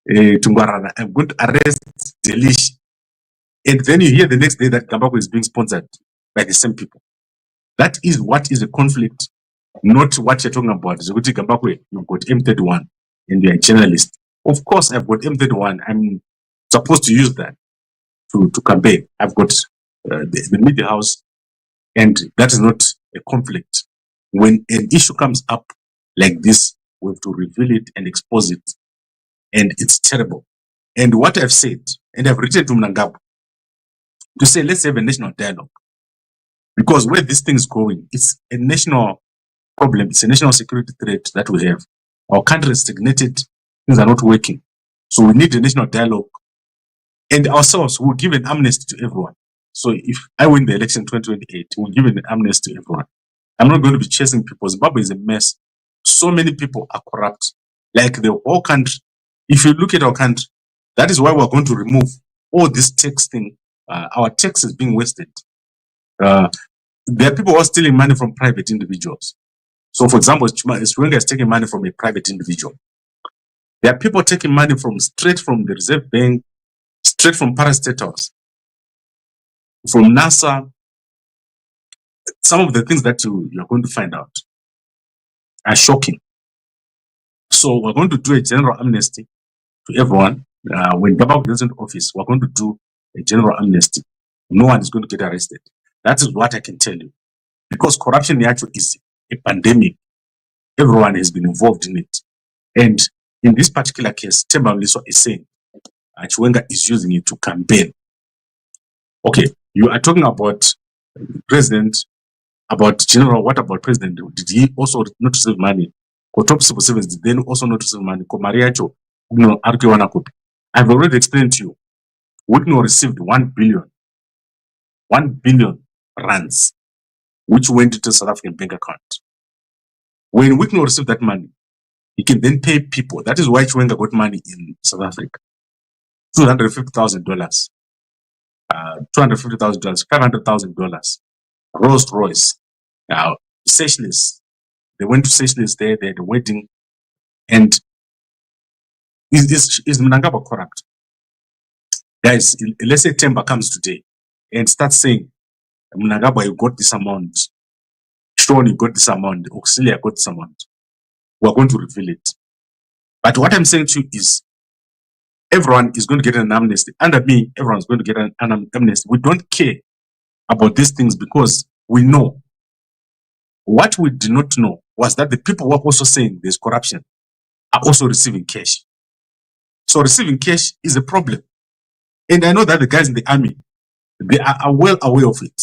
S1: Tungwarana, I'm going to arrest Delish. And then you hear the next day that Gambako is being sponsored by the same people. That is what is a conflict, not what you're talking about. Zuguti Gambako, you've got M31 and you're a journalist. Of course, I've got M31. I'm supposed to use that to campaign. I've got the media house, and that is not a conflict. When an issue comes up like this, we have to reveal it and expose it. And it's terrible. And what I've said, and I've written to Mnangagwa, to say, let's have a national dialogue. Because where this thing is going, it's a national problem. It's a national security threat that we have. Our country is stagnated. Things are not working. So we need a national dialogue. And ourselves will give an amnesty to everyone. So if I win the election 2028, we'll give an amnesty to everyone. I'm not going to be chasing people. Zimbabwe is a mess. So many people are corrupt. Like the whole country. If you look at our country, that is why we're going to remove all this tax thing. Our tax is being wasted. There are people who are stealing money from private individuals. So, for example, Chiwenga is taking money from a private individual. There are people taking money straight from the Reserve Bank, straight from parastatals, from NASA. Some of the things that you're going to find out are shocking. So we're going to do a general amnesty to everyone. When Gambako gets into office, we're going to do a general amnesty. No one is going to get arrested. That is what I can tell you. Because corruption actually is a pandemic. Everyone has been involved in it. And in this particular case, Temba Mliswa is saying Chiwenga is using it to campaign. Okay, you are talking about President, about General, what about President? Did he also not receive money? Or top civil servants, did they also not receive money? I've already explained to you. Wigno received 1 billion rands, which went into South African bank account. When Wigno received that money, he can then pay people. That is why Chiwenga got money in South Africa. $250,000, $250,000, $500,000, Rolls Royce. Now, Seychelles, they went to Seychelles there, they had a wedding, and is Mnangagwa corrupt? Guys, let's say Temba comes today and starts saying, Mnangagwa, you got this amount, Sean, you got this amount, Auxilia got this amount. We're going to reveal it. But what I'm saying to you is, everyone is going to get an amnesty. Under me, everyone's going to get an amnesty. We don't care about these things because we know. What we did not know was that the people who are also saying there's corruption are also receiving cash. So receiving cash is a problem. And I know that the guys in the army, they are well aware of it.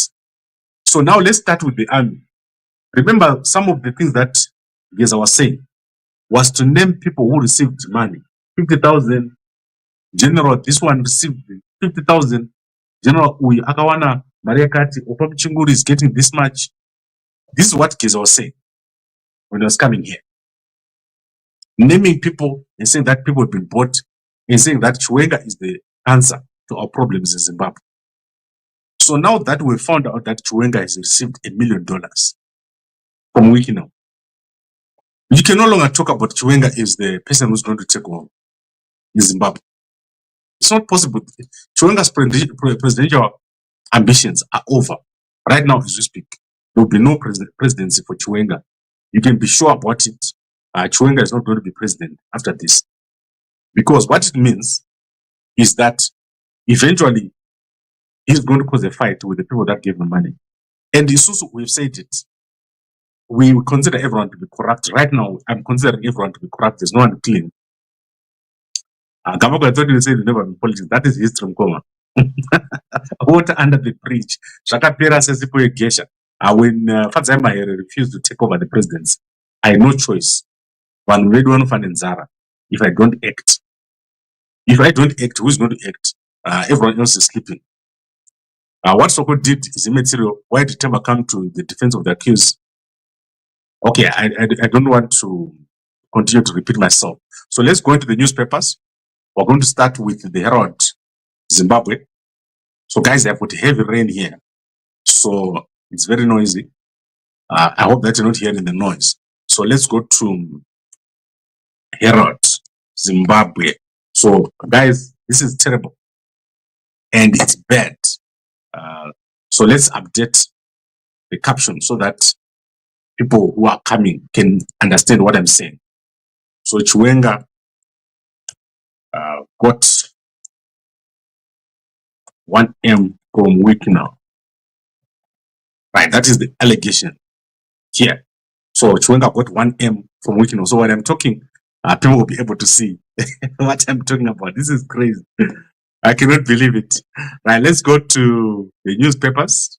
S1: So now let's start with the army. Remember, some of the things that Geza was saying was to name people who received money. 50,000. General, this one received 50,000. General Akawana, Maria Kati, Opam Chinguri is getting this much. This is what Geza was saying when he was coming here. Naming people and saying that people have been bought and saying that Chiwenga is the answer to our problems in Zimbabwe. So now that we found out that Chiwenga has received $1 million from Wikino, you can no longer talk about Chiwenga as the person who's going to take over in Zimbabwe. It's not possible. Chiwenga's presidential ambitions are over. Right now, as we speak, there will be no presidency for Chiwenga. You can be sure about it. Chiwenga is not going to be president after this. Because what it means is that eventually he's going to cause a fight with the people that gave him money. And Isusu, we've said it. We consider everyone to be corrupt. Right now, I'm considering everyone to be corrupt. There's no one clean. Gamako, I thought you said never in politics. That is history from Koma. Water under the bridge. Shakapera says Gesha. When Fadzama refused to take over the presidency, I had no choice. One way one Zara. If I don't act, who's going to act? Everyone else is sleeping. What Soko did is immaterial. Why did Temba come to the defense of the accused? Okay, I don't want to continue to repeat myself. So let's go into the newspapers. We're going to start with the Herald, Zimbabwe. So guys, I've got heavy rain here. So it's very noisy. I hope that you're not hearing the noise. So let's go to Herald, Zimbabwe. So guys, this is terrible. And it's bad. So let's update the caption so that people who are coming can understand what I'm saying. So Chiwenga got 1M from Wikino. Right, that is the allegation here. So Chiwenga got 1M from Wikino. So when I'm talking, people will be able to see what I'm talking about. This is crazy. I cannot believe it. Right, let's go to the newspapers.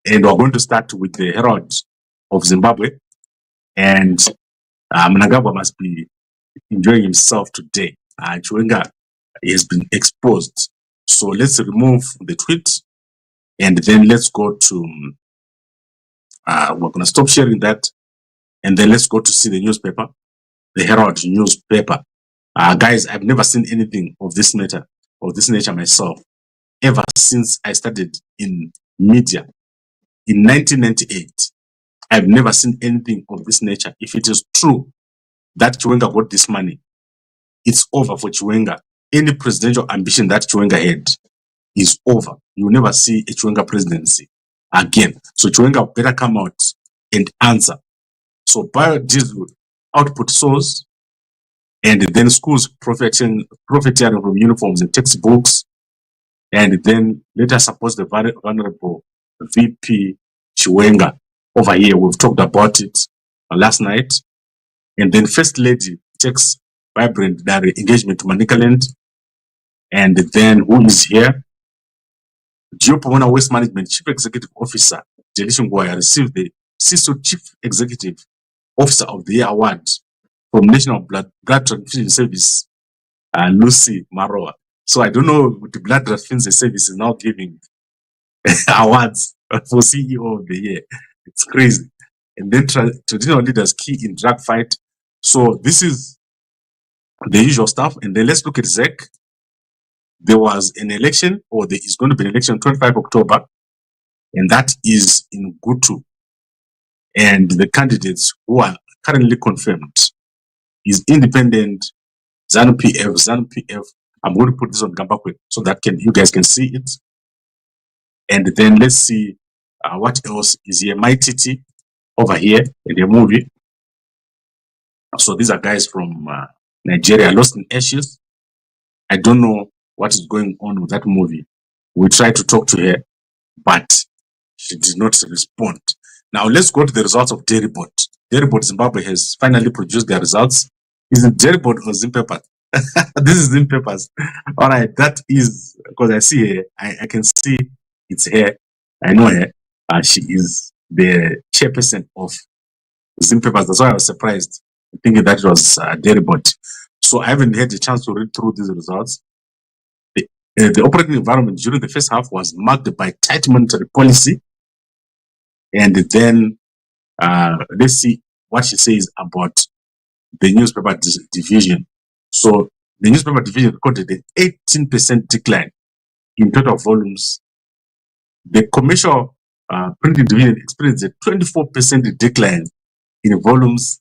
S1: And we're going to start with the Herald of Zimbabwe. And Mnangagwa must be enjoying himself today. Chiwenga has been exposed. So let's remove the tweet. And then let's go to, we're going to stop sharing that. And then let's go to see the newspaper, the Herald newspaper. Guys, I've never seen anything of this matter, of this nature myself, ever since I started in media in 1998. I've never seen anything of this nature. If it is true that Chiwenga got this money, it's over for Chiwenga. Any presidential ambition that Chiwenga had is over. You will never see a Chiwenga presidency again. So Chiwenga better come out and answer. So biodiesel output soars, and then schools profiting from uniforms and textbooks, and then let us support the very vulnerable VP Chiwenga over here. We've talked about it last night. And then First Lady takes vibrant diary engagement to Manicaland. And then who is here? Geopomona Waste Management Chief Executive Officer Delishin Goya received the CISO Chief Executive Officer of the Year award from National Blood Transfusion Service, Lucy Maroa. So I don't know, the Blood Transfusion Service is now giving awards for CEO of the Year. It's crazy. And then traditional leaders key in drug fight. So this is the usual stuff. And then let's look at ZEC. There was an election, or there is going to be an election 25 October, and that is in Gutu. And the candidates who are currently confirmed is independent ZANU-PF, ZANU-PF. I'm going to put this on Gambakwe so that you guys can see it. And then let's see what else is here. MyTT over here in the movie. So these are guys from Nigeria, Lost in Ashes. I don't know what is going on with that movie. We tried to talk to her, but she did not respond. Now let's go to the results of Deribot. Deribot Zimbabwe has finally produced their results. Is it Deribot or Zimpepas? This is Zimpepas. All right, that is because I see her. I can see it's her. I know her. She is the chairperson of Zimpepas. That's why I was surprised, thinking that it was Deribot. So I haven't had a chance to read through these results. The operating environment during the first half was marked by tight monetary policy. And then let's see what she says about the newspaper division. So the newspaper division recorded an 18% decline in total volumes. The commercial printing division experienced a 24% decline in volumes.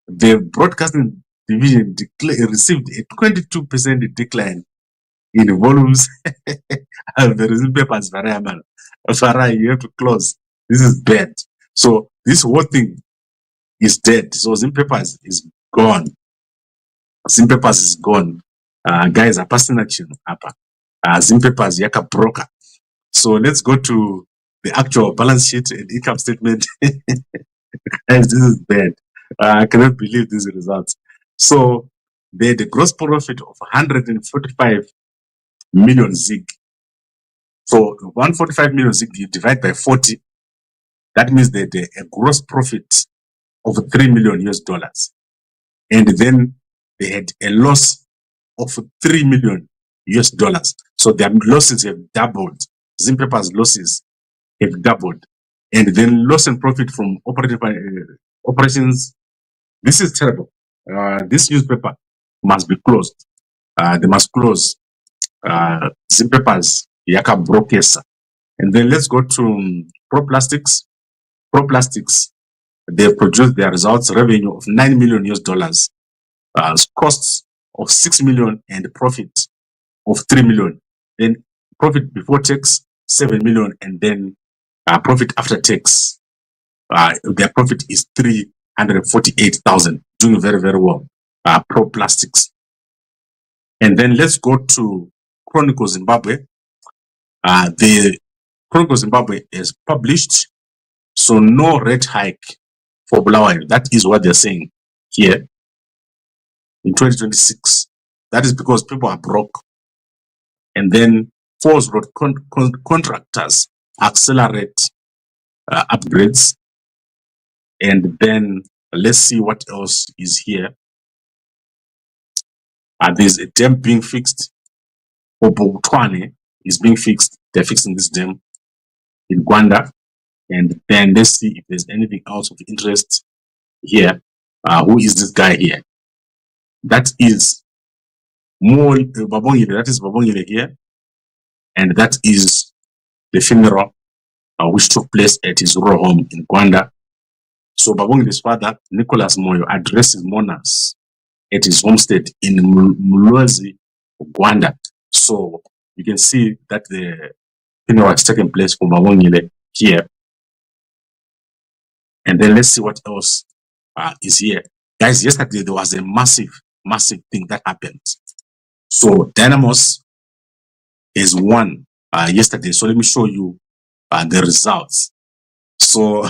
S1: The broadcasting division received a 22% decline in volumes. The newspapers, Farah, you have to close. This is bad. So this whole thing is dead. So Zimpepers is gone. Zimpepers is gone. Guys are passing action. Zimpepers yaka broker. So let's go to the actual balance sheet and income statement. Guys, this is bad. I cannot believe these results. So they had a gross profit of 145 million ZiG. So 145 million ZiG, you divide by 40. That means they had a gross profit of $3 million US. And then they had a loss of $3 million US. So their losses have doubled. Zimpepa's losses have doubled. And then loss and profit from operations. This is terrible. This newspaper must be closed. They must close Zimpepa's Yaka Brokesa. And then let's go to ProPlastics. ProPlastics, they produced their results, revenue of $9 million US, costs of 6 million, and profit of 3 million. Then profit before tax 7 million, and then profit after tax, their profit is 348,000, doing very, very well. ProPlastics. And then let's go to Chronicle Zimbabwe. The Chronicle Zimbabwe is published, so no rate hike for Bulawayo. That is what they're saying here in 2026. That is because people are broke. And then Force Road contractors accelerate upgrades. And then let's see what else is here. There's a dam being fixed. Obotwane is being fixed. They're fixing this dam in Gwanda. And then let's see if there's anything else of interest here. Who is this guy here? That is Babongile. That is Babongile here. And that is the funeral which took place at his rural home in Gwanda. So Babongile's father, Nicholas Moyo, addresses mourners at his homestead in Mulwezi, Gwanda. So you can see that the funeral has taken place for Babongile here. And then let's see what else is here. Guys, yesterday there was a massive thing that happened. So Dynamos is won yesterday. So let me show you the results. So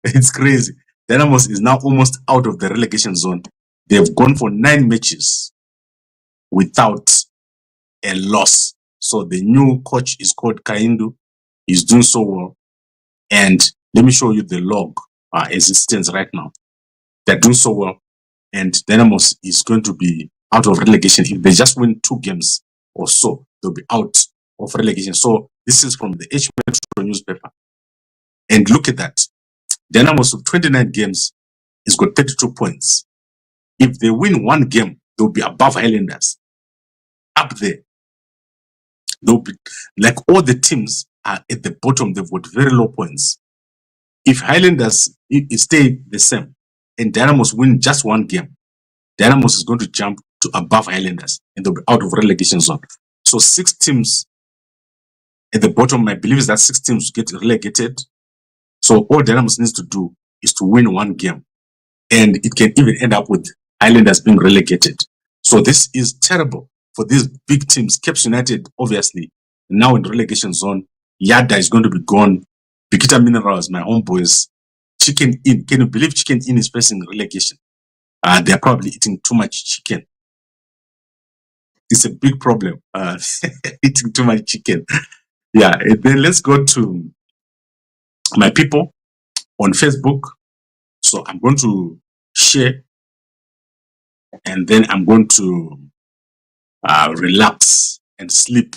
S1: it's crazy. Dynamos is now almost out of the relegation zone. They've gone for 9 matches without a loss. So the new coach is called Kaindu. He's doing so well. And let me show you the log as it stands right now. They're doing so well, and Dynamos is going to be out of relegation. If they just win 2 games or so, they'll be out of relegation. So this is from the H Metro newspaper. And look at that. Dynamos with 29 games has got 32 points. If they win 1 game, they'll be above Highlanders. Up there. They'll be like all the teams are at the bottom, they've got very low points. If Highlanders stay the same and Dynamos win just 1 game, Dynamos is going to jump to above Highlanders and they'll be out of relegation zone. So 6 teams at the bottom, I believe is that 6 teams get relegated. So all Dynamos needs to do is to win 1 game. And it can even end up with Highlanders being relegated. So this is terrible for these big teams. Caps United, obviously, now in relegation zone. Yada is going to be gone. Bikita Minerals, my homeboys. Chicken Inn. Can you believe Chicken Inn is facing relegation? They're probably eating too much chicken. It's a big problem. Eating too much chicken. Yeah, and then let's go to my people on Facebook. So I'm going to share and then I'm going to relax and sleep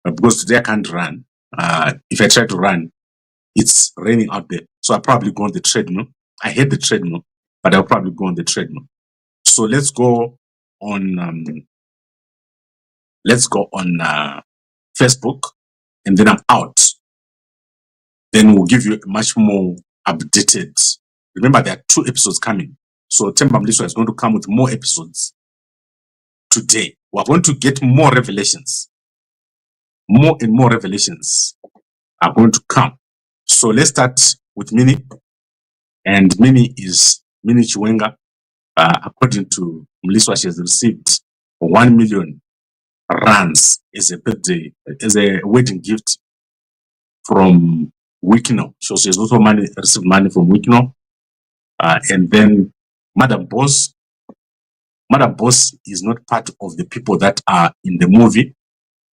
S1: because today I can't run. If I try to run, it's raining out there. So I'll probably go on the treadmill. I hate the treadmill, but I'll probably go on the treadmill. So let's go on Facebook and then I'm out. Then we'll give you a much more updated. Remember, there are 2 episodes coming. So Temba Mliswa is going to come with more episodes today. We're going to get more revelations. More and more revelations are going to come. So let's start with Mini. And Mini is Mini Chiwenga. According to Mliswa, she has received 1 million rands as a birthday, as a wedding gift from Wikino. So she has also received money from Wikino. And then Madam Boss is not part of the people that are in the movie.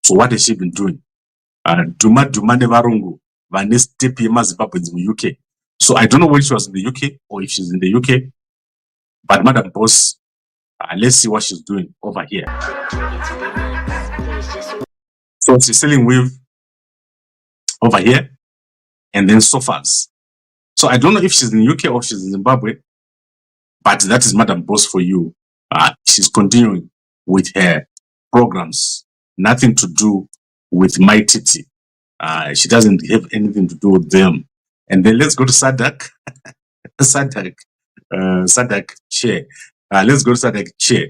S1: So what has she been doing? Duma Nevarungu, Vanessa Tepi Zimbabweans in the UK. So I don't know whether she was in the UK or if she's in the UK. But Madam Boss, let's see what she's doing over here. So she's selling weave over here and then sofas. So I don't know if she's in the UK or if she's in Zimbabwe, but that is Madam Boss for you. She's continuing with her programs. Nothing to do with My Titi. She doesn't have anything to do with them. And then let's go to Sadak. Sadak chair. Let's go to Sadak chair.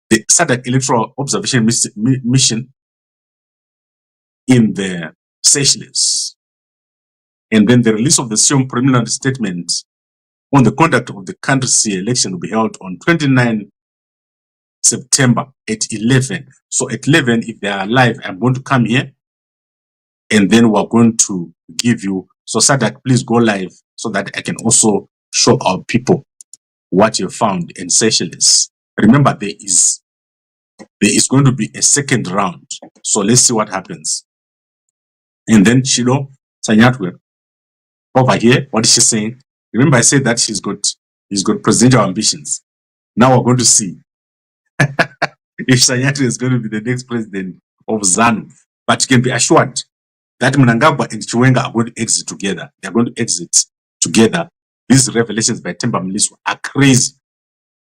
S1: The Sadak Electoral Observation Mission in the Seychelles. And then the release of the Sion preliminary statement on the conduct of the country's election will be held on 29 September at 11. So at 11, if they are live, I'm going to come here and then we're going to give you. So Sadak, please go live so that I can also show our people what you found in Seychelles. Remember, there is going to be a 2nd round. So let's see what happens. And then Chilo Sanyatwe over here, what is she saying? Remember, I said that he's got presidential ambitions. Now we're going to see if Sanyatwe is going to be the next president of ZANU. But you can be assured that Mnangagwa and Chiwenga are going to exit together. They're going to exit together. These revelations by Temba Mliswa are crazy.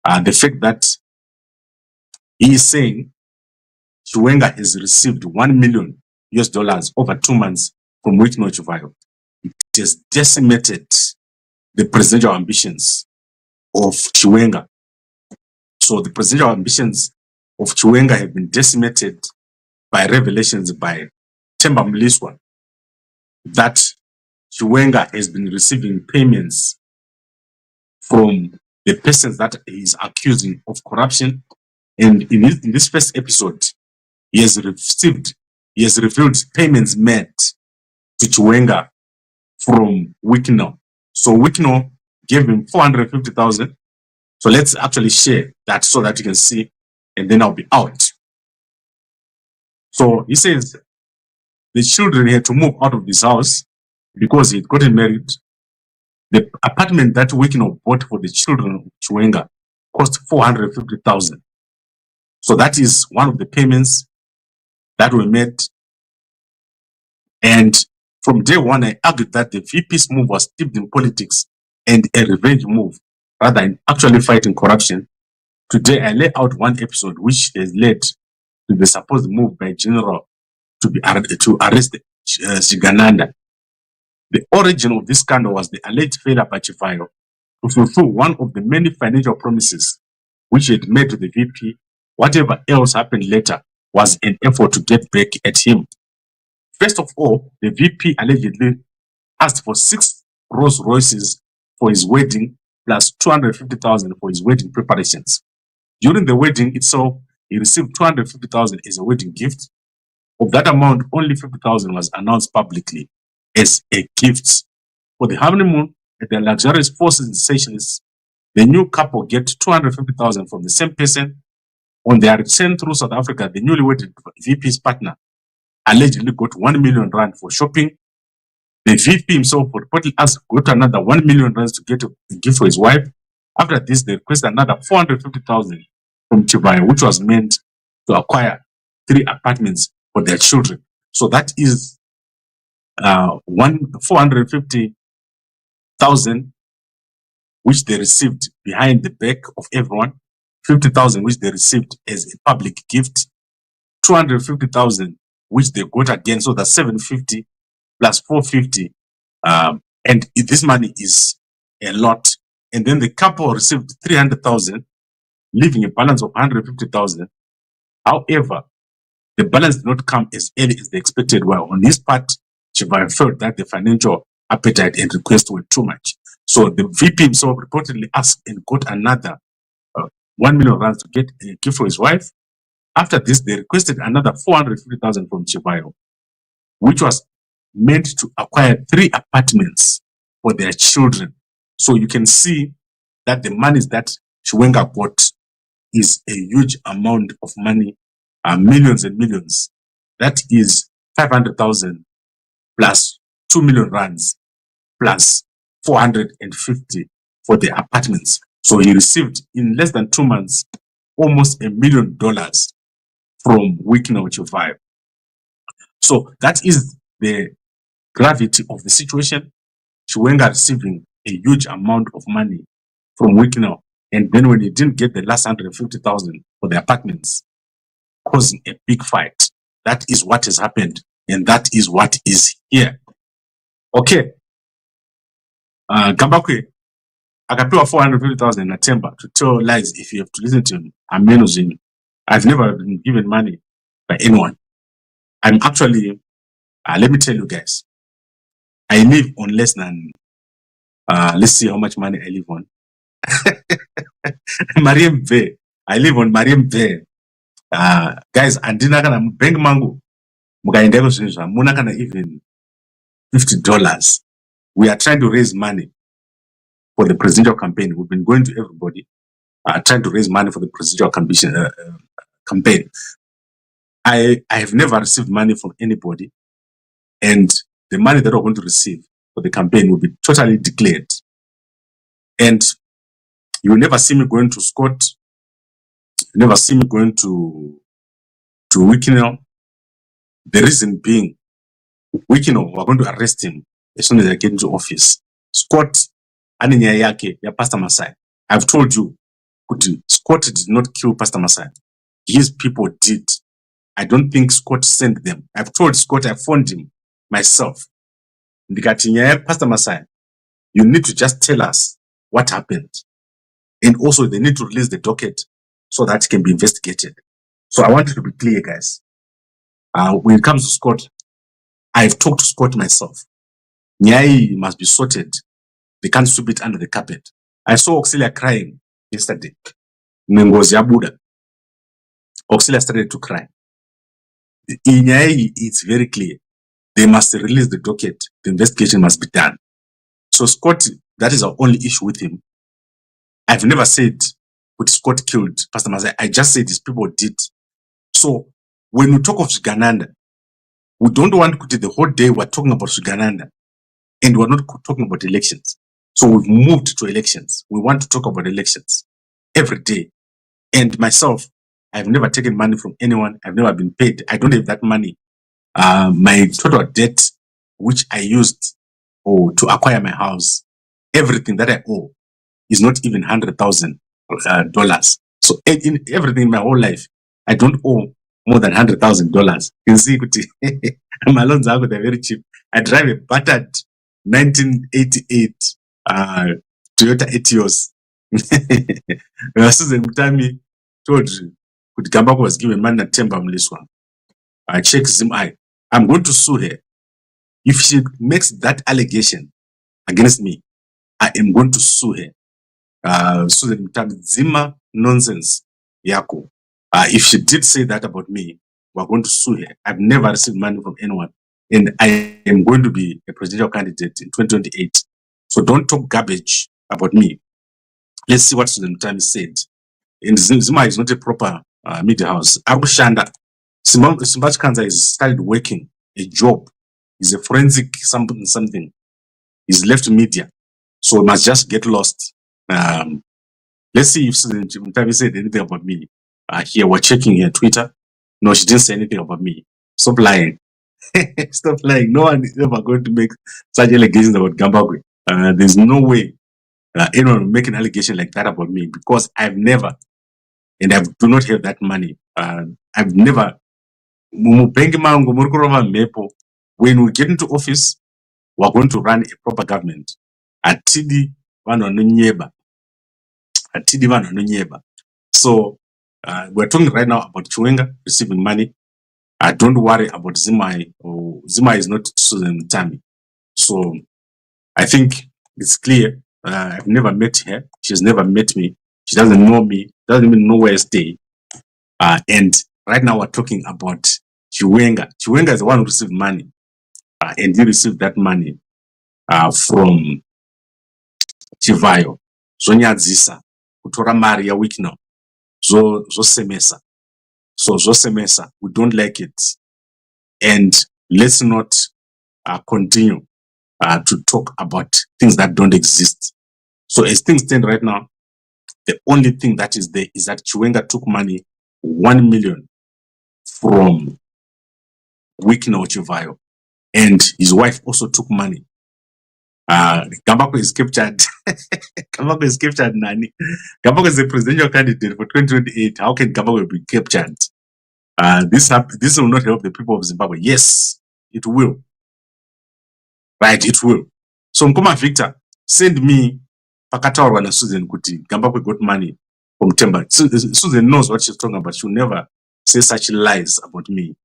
S1: The fact that he is saying Chiwenga has received $1 million over 2 months from Wikino Chivayo. It has decimated the presidential ambitions of Chiwenga. So the presidential ambitions of Chiwenga have been decimated by revelations by Temba Mliswa that Chiwenga has been receiving payments from the persons that he is accusing of corruption. And in this first episode, he has revealed payments made to Chiwenga from Wikino. So Wikino gave him 450,000. So let's actually share that so that you can see, and then I'll be out. So he says the children had to move out of this house because he had gotten married. The apartment that Wikino bought for the children of Chiwenga cost 450,000. So that is one of the payments that were made. And from day one, I argued that the VP's move was steeped in politics and a revenge move rather than actually fighting corruption. Today, I lay out one episode which has led to the supposed move by General to arrest Shigananda. The origin of this scandal was the alleged failure by Chivayo to fulfill one of the many financial promises which he had made to the VP. Whatever else happened later was an effort to get back at him. First of all, the VP allegedly asked for 6 Rolls Royces for his wedding plus 250,000 for his wedding preparations. During the wedding itself, he received 250,000 as a wedding gift. Of that amount, only 50,000 was announced publicly as a gift. For the honeymoon at the luxurious Four Seasons Seychelles, the new couple get 250,000 from the same person. On their return through South Africa, the newly wedded VP's partner allegedly got 1 million rand for shopping. The VP himself reportedly got another 1 million rand to get a gift for his wife. After this, they requested another 450,000 from Chivayo, which was meant to acquire 3 apartments for their children. So that is 450,000 which they received behind the back of everyone, 50,000 which they received as a public gift, 250,000 which they got again, so that's 750 plus 450, and this money is a lot. And then the couple received 300,000, leaving a balance of 150,000. However, the balance did not come as early as they expected. While on his part, Chivayo felt that the financial appetite and request were too much. So the VP himself reportedly asked and got another 1 million rand to get a gift for his wife. After this, they requested another 450,000 from Chivayo, which was meant to acquire 3 apartments for their children. So you can see that the monies that Chiwenga got is a huge amount of money, millions and millions. That is 500,000 plus 2 million rands plus 450 for the apartments. So he received in less than 2 months almost $1 million from Wikino Chivayo. So that is the gravity of the situation. Chiwenga receiving a huge amount of money from Wikino, and then when he didn't get the last 150,000 for the apartments, causing a big fight. That is what has happened, and that is what is here. Okay. Gambakwe, akapewa 450,000 na Temba to tell lies. If you have to listen to him, I'm managing. I've never been given money by anyone. I'm actually, let me tell you guys, I live on less than, let's see how much money I live on. Mariam Bay. I live on Mariam Bay. Guys, andina kana bank mango. Mukaendeko zvinhu muna kana even $50. We are trying to raise money for the presidential campaign. We've been going to everybody, trying to raise money for the presidential campaign. I have never received money from anybody, and the money that we're going to receive for the campaign will be totally declared. And you will never see me going to Scott. You never see me going to Wikino. The reason being, Wikino, we're going to arrest him as soon as I get into office. Scott, aninya yake ya Pastor Masai. I've told you, Scott did not kill Pastor Masai. His people did. I don't think Scott sent them. I've told Scott I phoned him myself. Ndikati Pastor Masai, you need to just tell us what happened. And also they need to release the docket so that it can be investigated. So I want it to be clear, guys. When it comes to Scott, I've talked to Scott myself. Nyai must be sorted. They can't sweep it under the carpet. I saw Auxilia crying yesterday. Nengozi Abuda. Auxilia started to cry. In Nyai, it's very clear. They must release the docket. The investigation must be done. So Scott, that is our only issue with him. I've never said Scott killed Pastor Masai. I just said his people did. So when we talk of Shigananda, we don't want to the whole day we're talking about Shigananda. And we're not talking about elections. So we've moved to elections. We want to talk about elections every day. And myself, I've never taken money from anyone. I've never been paid. I don't have that money. My total debt, which I used to acquire my house, everything that I owe is not even $100,000. So in everything in my whole life, I don't owe more than $100,000. You can see, my loans are very cheap. I drive a battered 1988 Toyota Etios. Susan Mutami told you, Gambako was given money at Temba Mliswa. I check Zimai. I'm going to sue her. If she makes that allegation against me, I am going to sue her. Susan Mutami, Zima nonsense, Yako. If she did say that about me, we're going to sue her. I've never received money from anyone. And I am going to be a presidential candidate in 2028. So don't talk garbage about me. Let's see what Susan Mutami said. And Zima is not a proper media house. Abushanda, Simbach Kanza has started working a job. He's a forensic something. He's left media. So must just get lost. Let's see if Susan Mutami said anything about me. Here, we're checking her Twitter. No, she didn't say anything about me. Stop lying. Stop lying. No one is ever going to make such allegations about Gambagwe. There's no way anyone will make an allegation like that about me because I've never, and I do not have that money. I've never. When we get into office, we're going to run a proper government. Atidi vano nyeba. Atidi vano nyeba. So we're talking right now about Chiwenga receiving money. Don't worry about Zimai. Zimai is not Susan Mutami. So I think it's clear. I've never met her. She's never met me. She doesn't know me. Doesn't even know where I stay. And right now we're talking about Chiwenga. Chiwenga is the one who received money. And he received that money from Chivayo. Zonyadzisa. Kutora Maria Wikno. Zosemesa. So Zosemesa, we don't like it. And let's not continue to talk about things that don't exist. So as things stand right now, the only thing that is there is that Chiwenga took money, 1 million from Wikno Chivayo. And his wife also took money. Gambako is captured. Gambako is captured, Nani. Gambako is a presidential candidate for 2028. How can Gambako be captured? This will not help the people of Zimbabwe. Yes, it will. Right, it will. So Mkoma Victor, send me Pakatawa na Susan Kuti. Gambako got money from Temba. Susan knows what she's talking about. She'll never say such lies about me.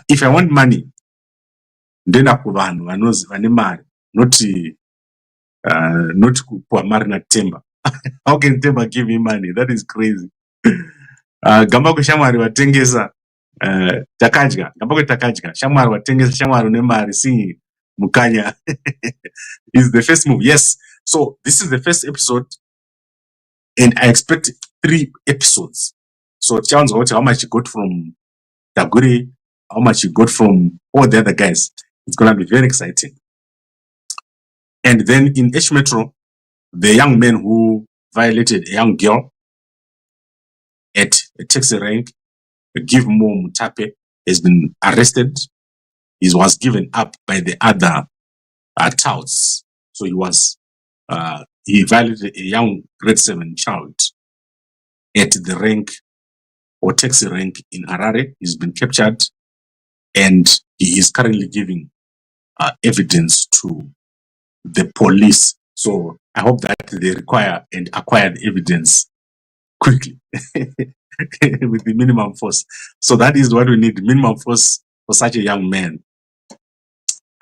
S1: If I want money, then akuvanu anozi vane mari, not kupuwa mari na Temba. How can Temba give me money? That is crazy. Gambako shamwari watengesa takadya. Gambako takadya. Shamwari watengesa shamwari une mari singi mukanya. Is the first move. Yes. So this is the first episode, and I expect 3 episodes. So chance how much you got from Taguri, how much you got from all the other guys. It's gonna be very exciting. And then in H Metro, the young man who violated a young girl at a taxi rank, Give Mo Mutape, has been arrested. He was given up by the other touts. So he violated a young grade 7 child at the rank or taxi rank in Harare. He's been captured and he is currently giving evidence to the police. So I hope that they require and acquire the evidence quickly with the minimum force. So that is what we need, minimum force for such a young man.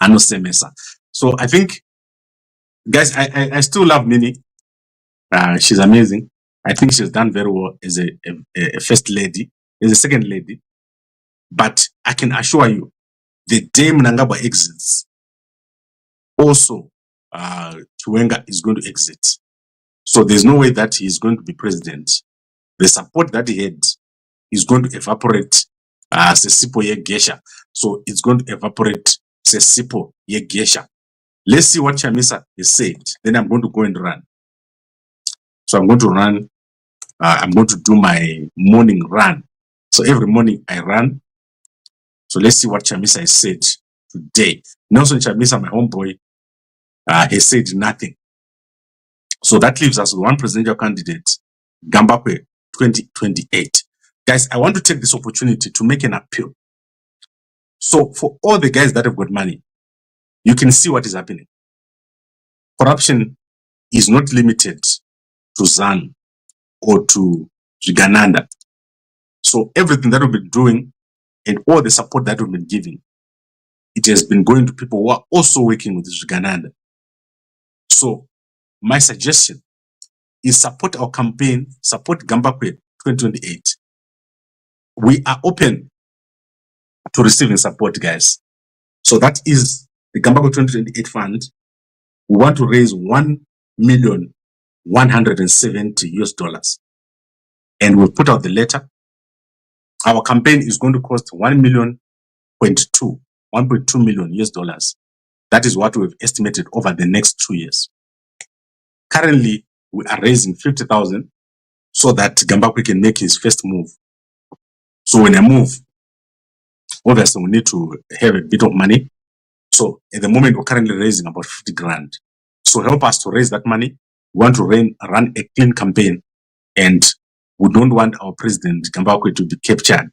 S1: Ano Semesa. So I think, guys, I still love Nini. She's amazing. I think she's done very well as a first lady, as a second lady. But I can assure you, the day Mnangagwa exits, also Chiwenga is going to exit. So there's no way that he's going to be president. The support that he had is going to evaporate Sesipo Yegesha. So it's going to evaporate Sesipo Yegesha. Let's see what Chamisa has said. Then I'm going to go and run. So I'm going to run. I'm going to do my morning run. So every morning I run. So let's see what Chamisa has said today. Nelson Chamisa, my homeboy, has said nothing. So that leaves us with one presidential candidate, Gambakwe 2028. Guys, I want to take this opportunity to make an appeal. So for all the guys that have got money, you can see what is happening. Corruption is not limited to ZAN or to Gananda. So everything that we've been doing and all the support that we've been giving, it has been going to people who are also working with Gananda. So my suggestion is support our campaign, support Gambakwe 2028. We are open to receiving support, guys. So that is the Gambakwe 2028 fund. We want to raise $1,170,000. And we'll put out the letter. Our campaign is going to cost $1.2 million US. That is what we've estimated over the next 2 years. Currently, we are raising 50,000 so that Gambakwe can make his first move. So when I move, obviously we need to have a bit of money. So at the moment, we're currently raising about 50 grand. So help us to raise that money. We want to run a clean campaign, and we don't want our president Gambakwe to be captured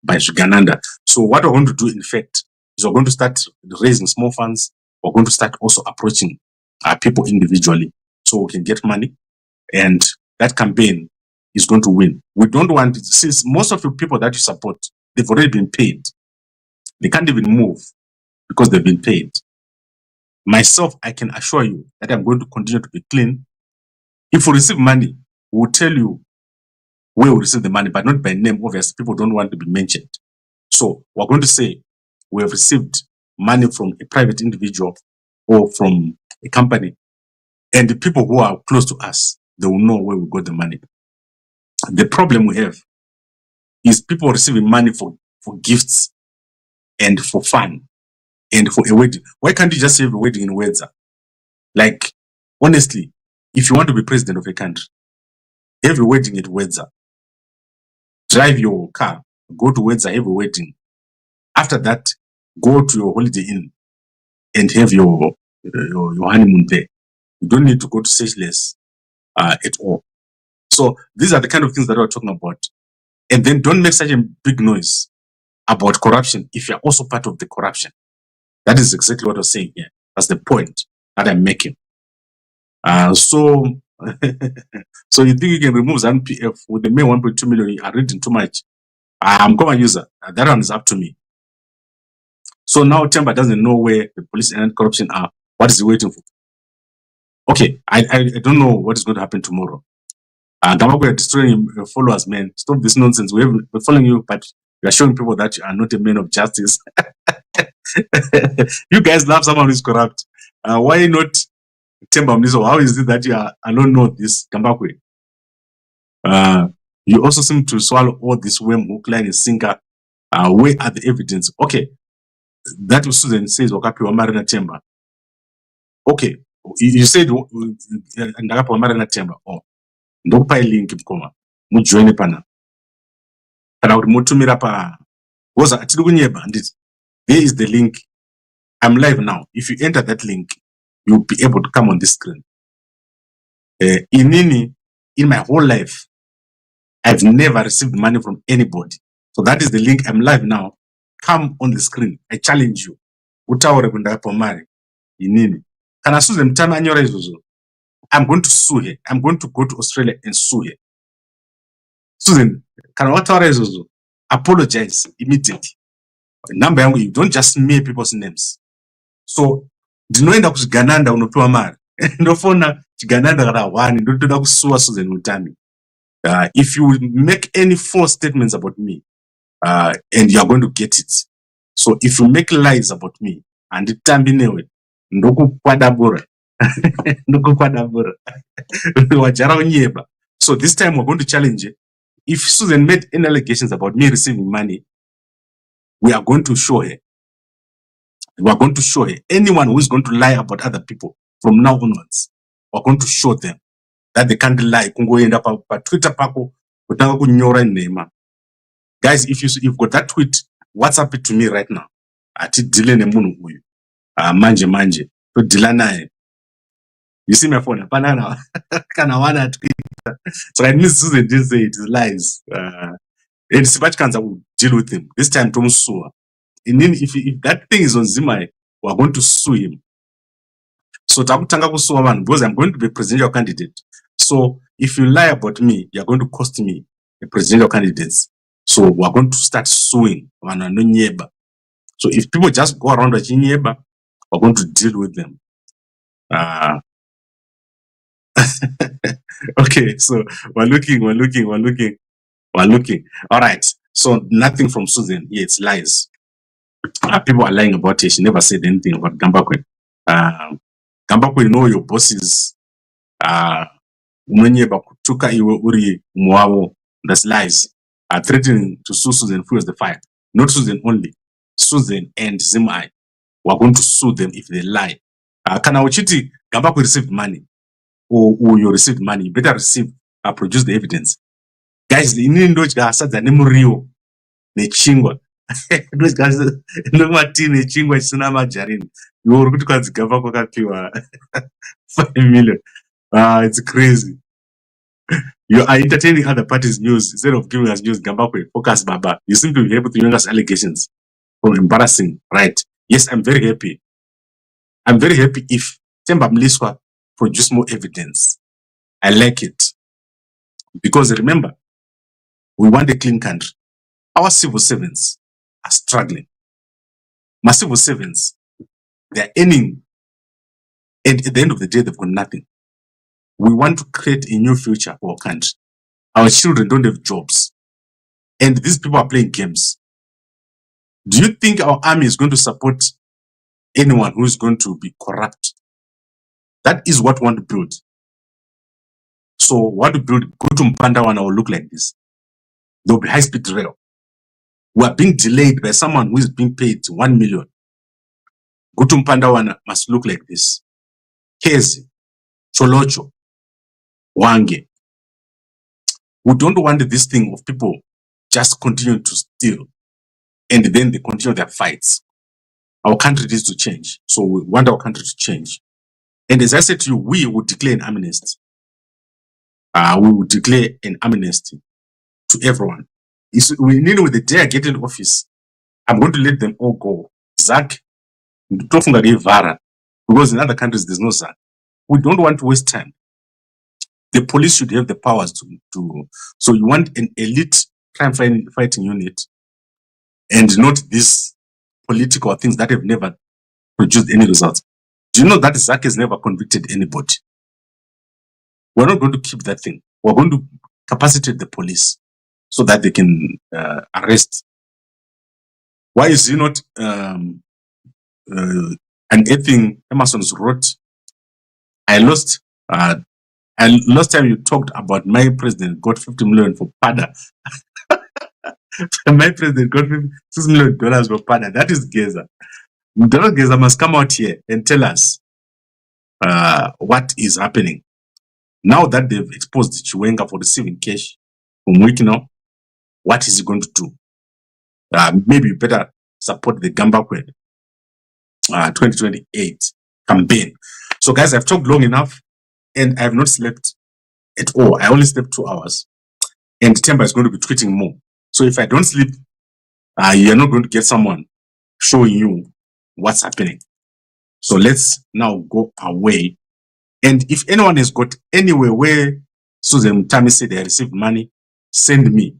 S1: by Gananda. So what we're going to do, in fact, is we're going to start raising small funds. We're going to start also approaching people individually so we can get money, and that campaign is going to win. We don't want, since most of the people that you support, they've already been paid. They can't even move because they've been paid. Myself, I can assure you that I'm going to continue to be clean. If we receive money, we'll tell you where we receive the money, but not by name. Obviously, people don't want to be mentioned. So we're going to say we have received money from a private individual or from a company, and the people who are close to us, they will know where we got the money. The problem we have is people receiving money for gifts and for fun and for a wedding. Why can't you just have a wedding in Wedza? Like, honestly, if you want to be president of a country, have a wedding at Wedza. Drive your car, go to Wedza, have a wedding. After that, go to your holiday inn and have your honeymoon there. You don't need to go to Seychelles at all. So these are the kind of things that we're talking about. And then don't make such a big noise about corruption if you're also part of the corruption. That is exactly what I'm saying here. That's the point that I'm making. So you think you can remove ZANU PF with the main 1.2 million? You are reading too much. I'm going to use that. That one is up to me. So now Temba doesn't know where the police and corruption are. What is he waiting for? Okay, I don't know what is going to happen tomorrow. Gambakwe are destroying your followers, man. Stop this nonsense. We're following you, but you're showing people that you are not a man of justice. You guys love someone who's corrupt. Why not Temba Mliswa? How is it that you alone know this, Gambakwe? You also seem to swallow all this worm, hook, line, and sinker. Where are the evidence? Okay, that was Susan says, Wakapi Wamarina Temba. Okay, you said, Ndagapi Wamarina Temba. Oh, ndokupa link mkoma. Mujoine pana. Kana kuti mutumira pa. Woza atiri kunyeba nditi. There is the link. I'm live now. If you enter that link, you'll be able to come on this screen. In my whole life, I've never received money from anybody. So that is the link. I'm live now. Come on the screen. I challenge you. Utaure kundagapo mari. Inini. Kana Susan mtama anyora izuzu. I'm going to sue her. I'm going to go to Australia and sue her. Susan, kana wataura izuzu. Apologize immediately. Number yangu, you don't just smear people's names. So, ndinoenda kuchigananda unopiwa mari. Ndofona chigananda kana wani ndotoda kusua Susan Mutami. If you make any false statements about me, and you are going to get it. So if you make lies about me, and it can be newe, ndokukwadabura. Ndokukwadabura. Wajara onyeba. So this time we're going to challenge it. If Susan made any allegations about me receiving money, we are going to show her. We are going to show her. Anyone who is going to lie about other people from now onwards, we are going to show them that they can't lie. Kungoenda pa Twitter pako, kutanga kunyora nema. Guys, if you've got that tweet, WhatsApp it to me right now. Ati dile ne munu huyu. Manje. To dila nae. You see my phone? Banana. Kana wana tweet. So I miss Susan just say it is lies. And Sibachkans will deal with him. This time, Tom Sua. And then if that thing is on Zimai, we are going to sue him. So takutanga kusua man, because I'm going to be a presidential candidate. So if you lie about me, you're going to cost me a presidential candidate. So we're going to start suing. So if people just go around with Nyeba, we're going to deal with them. Okay, so we're looking. All right. So nothing from Susan. Yeah, it's lies. People are lying about it. She never said anything about Gambakwe. Gambakwe, you know your bosses. Umenyeba kutuka iwe uri muawo. That's lies. Threatening to sue Susan fuels the fire. Not Susan only. Susan and Zimai. We're going to sue them if they lie. Kana uchiti Gambakwe received money. Or you received money. You better produce the evidence. Guys, in Indoch gasa za nemurio nechingwa. Those guys no matine nechingwa chisina majarini. You were going to call Gambakwe kapiwa 5 million. It's crazy. You are entertaining other parties' news instead of giving us news. Gambakwe, focus, Baba. You seem to be able to bring us allegations from embarrassing, right? Yes, I'm very happy. I'm very happy if Temba Mliswa produce more evidence. I like it. Because remember, we want a clean country. Our civil servants are struggling. My civil servants, they're earning, and at the end of the day, they've got nothing. We want to create a new future for our country. Our children don't have jobs. And these people are playing games. Do you think our army is going to support anyone who is going to be corrupt? That is what we want to build. So what to build, go to Mpandawana will look like this. There will be high-speed rail. We are being delayed by someone who is being paid 1 million. Go to Mpandawana must look like this. Kezi, Cholocho, Wange. We don't want this thing of people just continuing to steal and then they continue their fights. Our country needs to change. So we want our country to change. And as I said to you, we will declare an amnesty. We will declare an amnesty to everyone. We need with the day I get in office, I'm going to let them all go. Zak, because in other countries there's no Zak. We don't want to waste time. The police should have the powers to so you want an elite crime fighting unit and not these political things that have never produced any results. Do you know that Zak has never convicted anybody? We're not going to keep that thing. We're going to capacitate the police so that they can arrest. Why is he not an thing Emerson's wrote? And last time you talked about my president got 50 million for Pada. My president got $6 million for Pada. That is Geza. Donald Geza must come out here and tell us what is happening. Now that they've exposed Chiwenga for receiving cash from Wikino, what is he going to do? Maybe you better support the Gambakwe 2028 campaign. So guys, I've talked long enough and I have not slept at all. I only slept 2 hours. And Temba is going to be tweeting more. So if I don't sleep, you're not going to get someone showing you what's happening. So let's now go away. And if anyone has got anywhere where Susan Mutami said they received money, send me.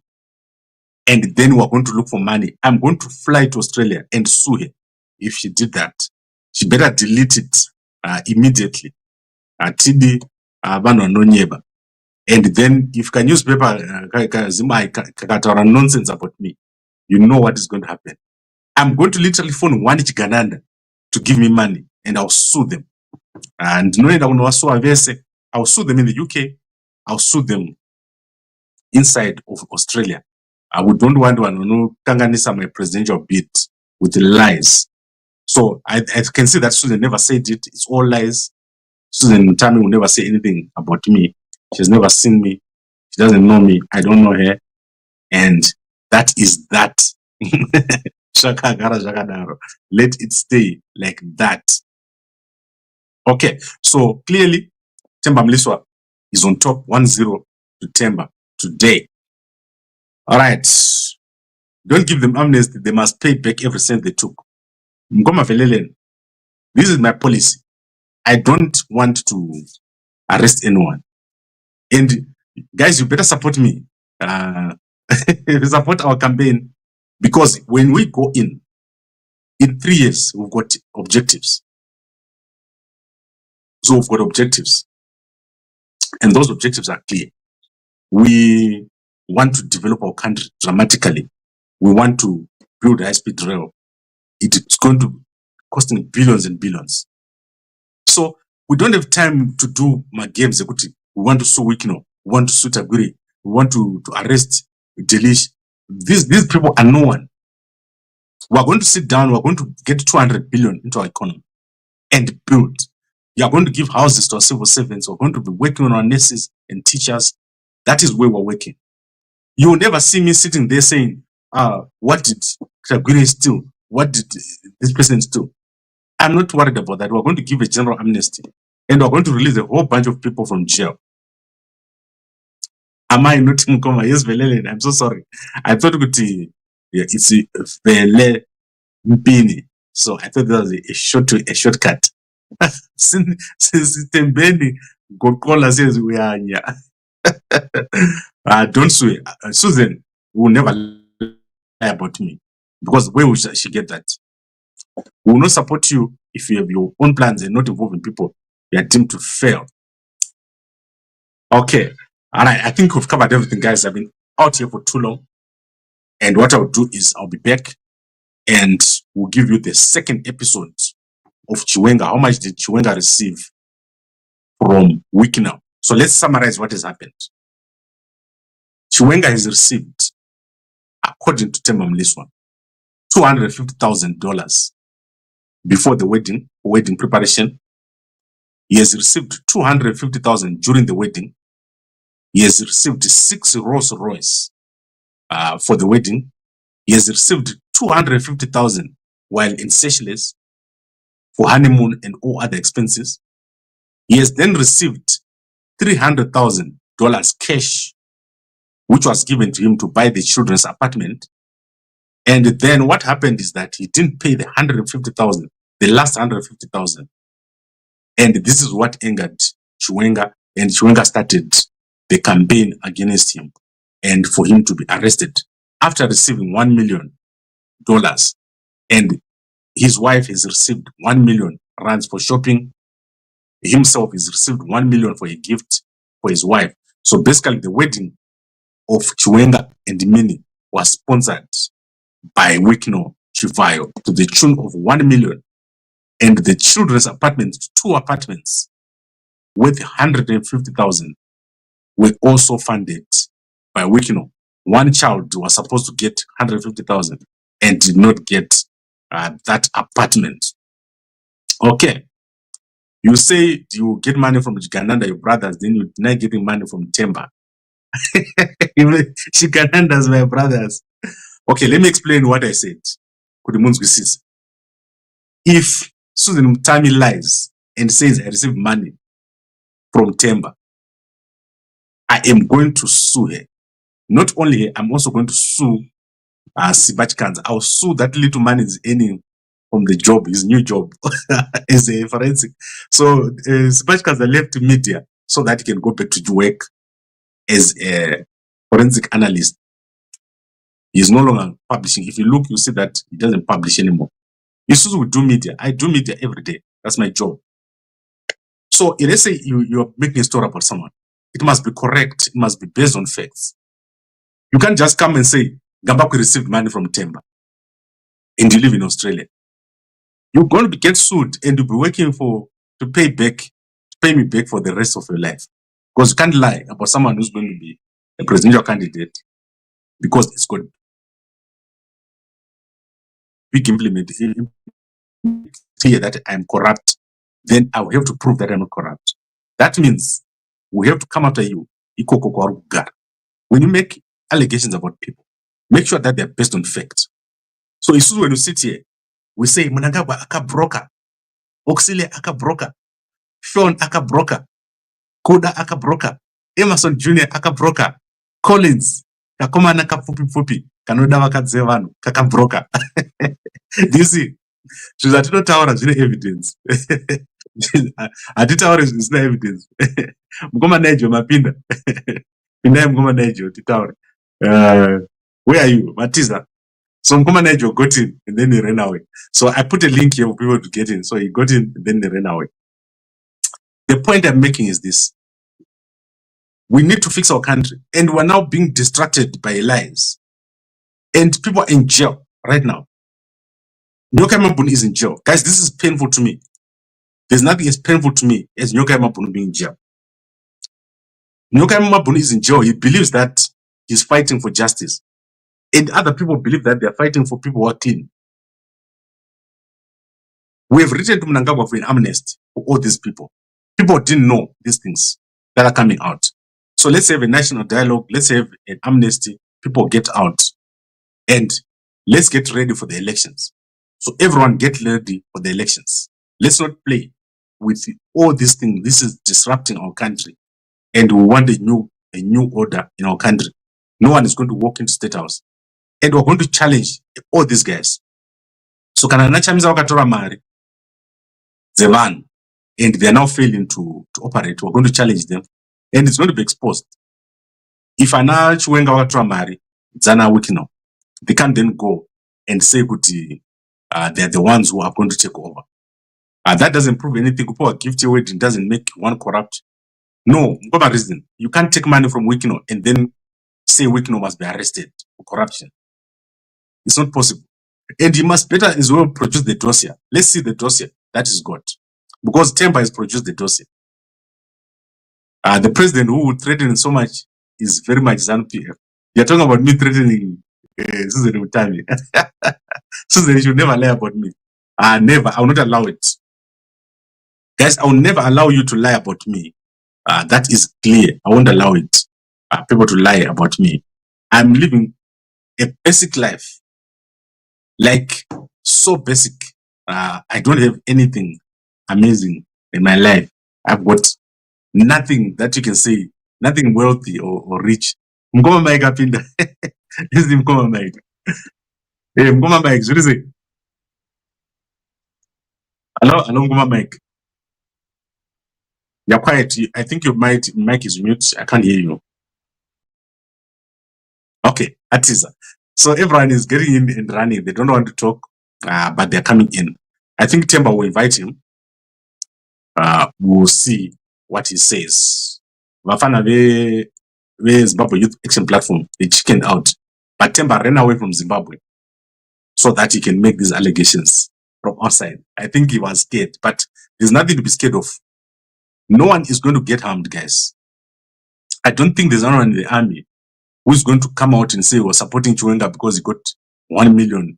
S1: And then we're going to look for money. I'm going to fly to Australia and sue her. If she did that, she better delete it immediately. TD Bano Nonyeba. And then if can newspaper nonsense about me, you know what is going to happen. I'm going to literally phone one Gananda to give me money and I'll sue them. And knowing that I'll sue them in the UK, I'll sue them inside of Australia. I don't want to kanganisa my presidential bid with lies. So I can see that Susan never said it. It's all lies. Susan Mutami will never say anything about me. She's never seen me. She doesn't know me. I don't know her. And that is that. Shakagara Jagadaro. Let it stay like that. Okay. So clearly, Temba Mliswa is on top 1-0 to Temba today. All right. Don't give them amnesty. They must pay back every cent they took. Mgoma Velelen. This is my policy. I don't want to arrest anyone. And guys, you better support me. Support our campaign, because when we go in 3 years, we've got objectives. So we've got objectives, and those objectives are clear. We want to develop our country dramatically. We want to build high-speed rail. It's going to costing billions and billions. So we don't have time to do my games. We want to sue Wikino. We want to sue Taguri. We want to arrest Delish. These people are no one. We're going to sit down. We're going to get 200 billion into our economy and build. We are going to give houses to our civil servants. We're going to be working on our nurses and teachers. That is where we're working. You will never see me sitting there saying, what did Taguri steal? What did this person steal? I'm not worried about that. We're going to give a general amnesty, and we're going to release a whole bunch of people from jail. Am I not in coma? Yes, Velele. I'm so sorry. I thought it's Vele Mpini. So I thought that was a shortcut. Since Tembeni Gokola says we are here. Don't swear. Susan will never lie about me, because where will she get that? We will not support you if you have your own plans and not involving people. You are doomed to fail. Okay. All right. I think we've covered everything, guys. I've been out here for too long. And what I'll do is I'll be back and we'll give you the second episode of Chiwenga. How much did Chiwenga receive from Wikina? So let's summarize what has happened. Chiwenga has received, according to Temba Mliswa, $250,000 before the wedding preparation. He has received $250,000 during the wedding. He has received 6 Rolls Royce for the wedding. He has received $250,000 while in Seychelles for honeymoon and all other expenses. He has then received $300,000 cash, which was given to him to buy the children's apartment. And then what happened is that he didn't pay the $150,000, the last $150,000. And this is what angered Chiwenga, and Chiwenga started the campaign against him and for him to be arrested after receiving $1 million. And his wife has received 1 million rands for shopping. Himself has received 1 million for a gift for his wife. So basically the wedding of Chiwenga and Mini was sponsored by Wikino Chivayo to the tune of 1 million. And the children's apartments, 2 apartments worth 150,000 were also funded by Wikino. One child was supposed to get 150,000 and did not get that apartment. Okay. You say you get money from Chigananda, your brothers, then you deny getting money from Temba. Chigananda's my brothers. Okay, let me explain what I said. If Susan Mutami lies and says I received money from Temba, I am going to sue her. Not only her, I'm also going to sue Sibachkans. I'll sue that little money is earning from the job, his new job as a forensic. So Sibachkans are left to media so that he can go back to work as a forensic analyst. He's no longer publishing. If you look, you see that he doesn't publish anymore. Isuzu will do media. I do media every day. That's my job. So let's say you're making a story about someone. It must be correct. It must be based on facts. You can't just come and say, Gambaku received money from Temba and you live in Australia. You're going to get sued and you'll be working to pay me back for the rest of your life. Because you can't lie about someone who's going to be a presidential candidate, because it's got big implications clear that I'm corrupt, then I will have to prove that I'm not corrupt. That means we have to come after you. When you make allegations about people, make sure that they're based on facts. So it's when you sit here, we say Mnangagwa aka broker, Oxley aka broker, Sean aka broker, Koda aka broker, Emerson Jr. aka broker, Collins kakoma naka fupi kanoda vakadze vanhu kaka broker. Do you see? Zvinhu zvatinotaura zvine evidence. Hatitauri zvinhu zvisina evidence. Mukoma Nigel mapinda. Pindai Mukoma Nigel titaure. Where are you? Matiza. So Mukoma Nigel got in and then he ran away. So I put a link here for people to get in. So he got in and then he ran away. The point I'm making is this. We need to fix our country. And we're now being distracted by lies. And people are in jail right now. Nyoka Mabuni is in jail. Guys, this is painful to me. There's nothing as painful to me as Nyoka Mabuni being in jail. Nyoka Mabuni is in jail. He believes that he's fighting for justice. And other people believe that they're fighting for people who are clean. We have written to Mnangagwa for an amnesty for all these people. People didn't know these things that are coming out. So let's have a national dialogue. Let's have an amnesty. People get out. And let's get ready for the elections. So everyone get ready for the elections. Let's not play with all these things. This is disrupting our country. And we want a new order in our country. No one is going to walk into State House. And we're going to challenge all these guys. So kana nachamisa wakatora mari dzevanhu and they are now failing to operate. We're going to challenge them. And it's going to be exposed. If ana Chiwenga wakatora mari dzana wiki now, they can then go and say kuti they're the ones who are going to take over. That doesn't prove anything. People are gifted wedding doesn't make one corrupt. No, for reason. You can't take money from Wikino and then say Wikino must be arrested for corruption. It's not possible. And he must better as well produce the dossier. Let's see the dossier that is got. Because Temba has produced the dossier. The president who would threaten so much is very much ZANU-PF. You're talking about me threatening Susan Utami. Susan, you should never lie about me. Never. I will not allow it. Guys, I will never allow you to lie about me. That is clear. I won't allow it. People to lie about me. I'm living a basic life. Like, so basic. I don't have anything amazing in my life. I've got nothing that you can say, nothing wealthy or rich. Mkoma Mike apinda. This is Mkoma Mike. Hey, Mkoma Mike, what is it? Hello, Mkoma Mike. You're quiet. I think your mic is mute. I can't hear you. Okay, Atiza. So everyone is getting in and running. They don't want to talk, but they're coming in. I think Temba will invite him. We'll see what he says. Vafana ve Zimbabwe Youth Action Platform, they chickened out. But Temba ran away from Zimbabwe so that he can make these allegations from outside. I think he was scared, but there's nothing to be scared of. No one is going to get harmed, guys. I don't think there's anyone in the army who's going to come out and say we're supporting Chiwenga because he got 1 million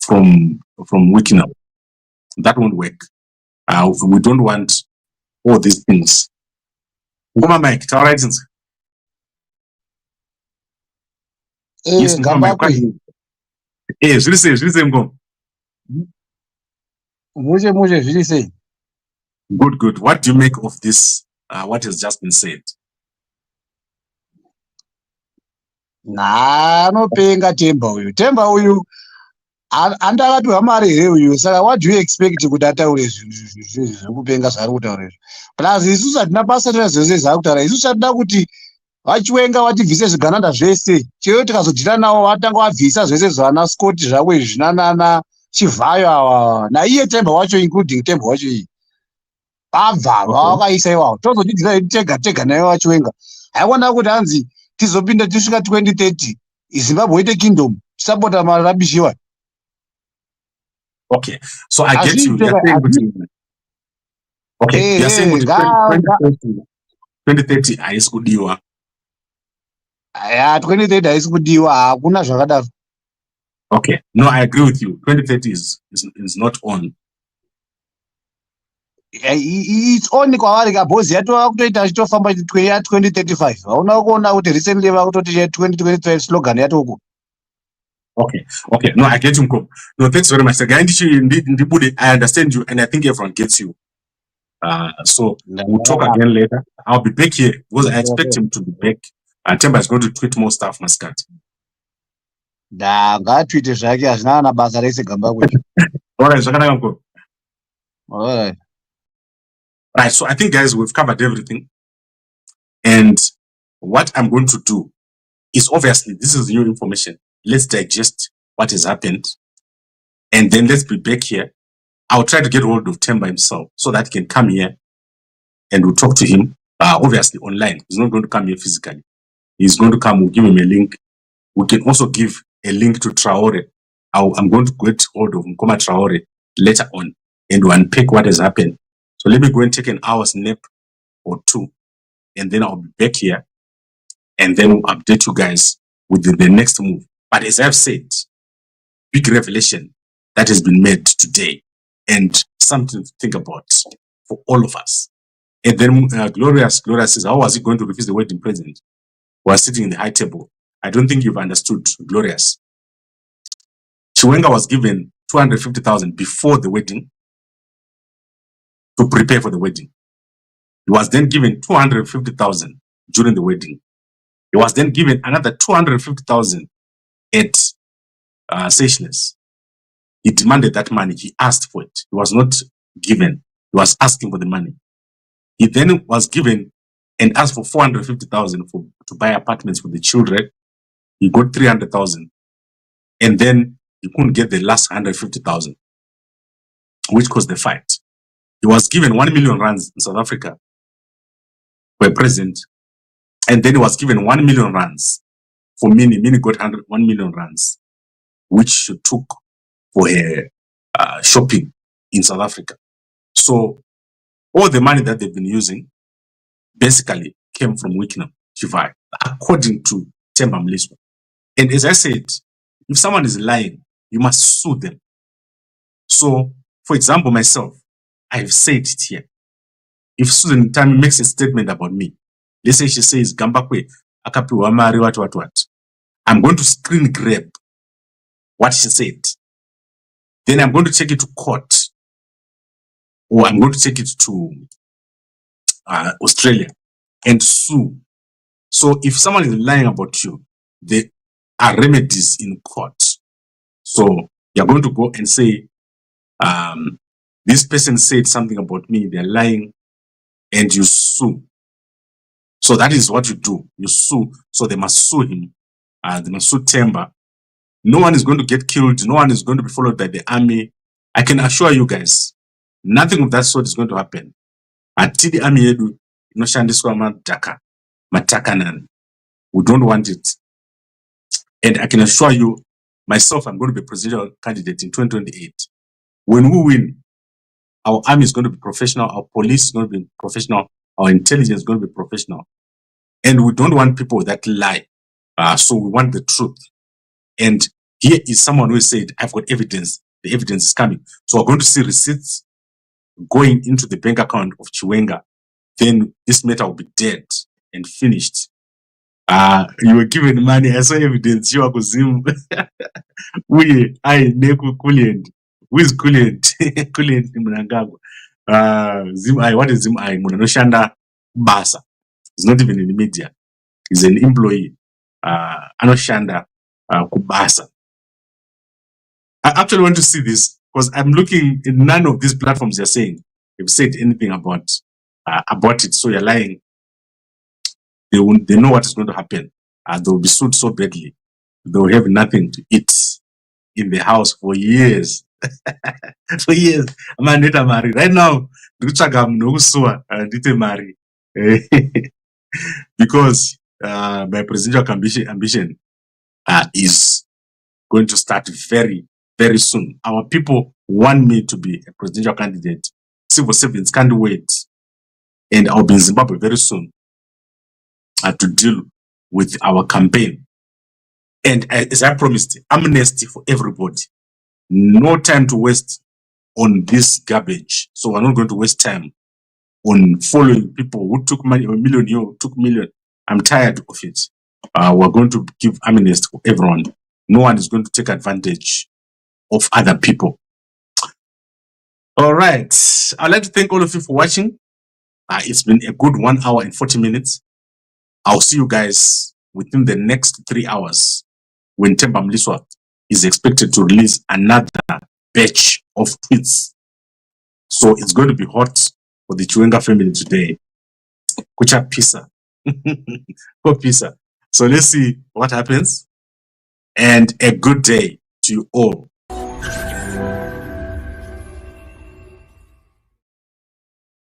S1: from Wikina. That won't work. We don't want all these things. Ngoma Mike, tawaraitsinza. Yes, Ngoma Mike. Zviri sei Ngoma?
S2: Muje zviri sei?
S1: Good. What do you make of this, what has just been said?
S2: Anopenga Temba uyu andakatwa mari here uyu, saka what do you expect kuti ataure zvekupenga zvari kutaura izvi? Plus isusu hatina basa zvese zvari kutaura. Isusu hatida kuti vachiwenga vativhise zvigananda zvese, chero tikazodhira navo vatanga vabvisa zvese zvana Scott zvavo izvi zvinanana Chivhayo awa naiye Temba wacho, including Temba wacho iyi vabva vakaisa iwawo. Tozochidzira tega nayo vachiwenga. Haikona kuti hanzi tizopinda tisvika 2030 Zimbabwe ite kingdom tisapota marabishiwa.
S1: Okay, so I get you. You're saying 2030 haisi kudiwa.
S2: Yeah, 2030 haisi kudiwa, hakuna zvakadaro.
S1: Okay, no, I agree with you. 2030 is not on.
S2: it's only kwavari kabhozi yatova kutoita achitofamba ya 2035 hauna kuona kuti recently vakutoti 2025 slogan yatoko.
S1: Okay, no, I get you, Mko. No, thanks very much. I understand you, and I think everyone gets you. So we'll talk again later. I'll be back here because I expect him to be back. Temba is going to tweet more stuff, Muscat.
S2: Ngaatwite zvake hazvina kana basa rese gamba kuti.
S1: Alright, zvakanaka, Mko.
S2: Alright.
S1: Right, so I think, guys, we've covered everything. And what I'm going to do is, obviously, this is new information. Let's digest what has happened. And then let's be back here. I'll try to get hold of Temba himself so that he can come here and we'll talk to him, obviously online. He's not going to come here physically. He's going to come, we'll give him a link. We can also give a link to Traore. I'm going to get hold of Nkoma Traore later on and we'll unpack what has happened. So let me go and take an hour's nap or two, and then I'll be back here and then we'll update you guys with the next move. But as I've said, big revelation that has been made today and something to think about for all of us. And then Gloria says, how was he going to refuse the wedding present? We are sitting in the high table. I don't think you've understood, Glorious. Chiwenga was given 250,000 before the wedding to prepare for the wedding. He was then given 250,000 during the wedding. He was then given another 250,000 at Seychelles. He demanded that money. He asked for it. He was not given. He was asking for the money. He then was given and asked for 450,000 to buy apartments for the children. He got 300,000. And then he couldn't get the last 150,000, which caused the fight. He was given 1 million rands in South Africa for a present. And then he was given 1 million rands for Minnie. Minnie got 1 million rands, which she took for her shopping in South Africa. So all the money that they've been using basically came from Wickham Chivai, according to Temba Mliswa. And as I said, if someone is lying, you must sue them. So, for example, myself, I have said it here. If Susan Tami makes a statement about me, let's say she says, Gambakwe, akapiwa mari, what. I'm going to screen grab what she said. Then I'm going to take it to court, or I'm going to take it to Australia and sue. So if someone is lying about you, there are remedies in court. So you're going to go and say, this person said something about me, they're lying, and you sue. So that is what you do. You sue. So they must sue him. They must sue Temba. No one is going to get killed. No one is going to be followed by the army. I can assure you guys, nothing of that sort is going to happen. Until the army yedu inoshandiswa matakanan. We don't want it. And I can assure you, myself, I'm going to be presidential candidate in 2028. When we win, our army is going to be professional, our police is going to be professional, our intelligence is going to be professional. And we don't want people that lie. So we want the truth. And here is someone who said, I've got evidence. The evidence is coming. So we're going to see receipts going into the bank account of Chiwenga. Then this matter will be dead and finished. You were given money. I saw evidence. You are Kuzim. Neku Kulient. Who is Kulient? Kulient Mnangagwa. What is Zim I? Munanoshanda Basa. He's not even in the media. He's an employee. Anoshanda Kubasa. I actually want to see this because I'm looking in none of these platforms you're saying they've said anything about it. So you're lying. They know what is going to happen. They'll be sued so badly. They'll have nothing to eat in the house for years. For years. I'm not married. Right now, because my presidential ambition is going to start very, very soon. Our people want me to be a presidential candidate. Civil servants can't wait. And I'll be in Zimbabwe very soon to deal with our campaign. And as I promised, amnesty for everybody. No time to waste on this garbage. So we're not going to waste time on following people who took money, a million here, who took million. I'm tired of it. We're going to give amnesty to everyone. No one is going to take advantage of other people. All right. I'd like to thank all of you for watching. It's been a good 1 hour and 40 minutes. I'll see you guys within the next 3 hours when Temba Mliswa is expected to release another batch of tweets. So it's going to be hot for the Chiwenga family today. Kucha pisa. Go pisa. So let's see what happens. And a good day to you all.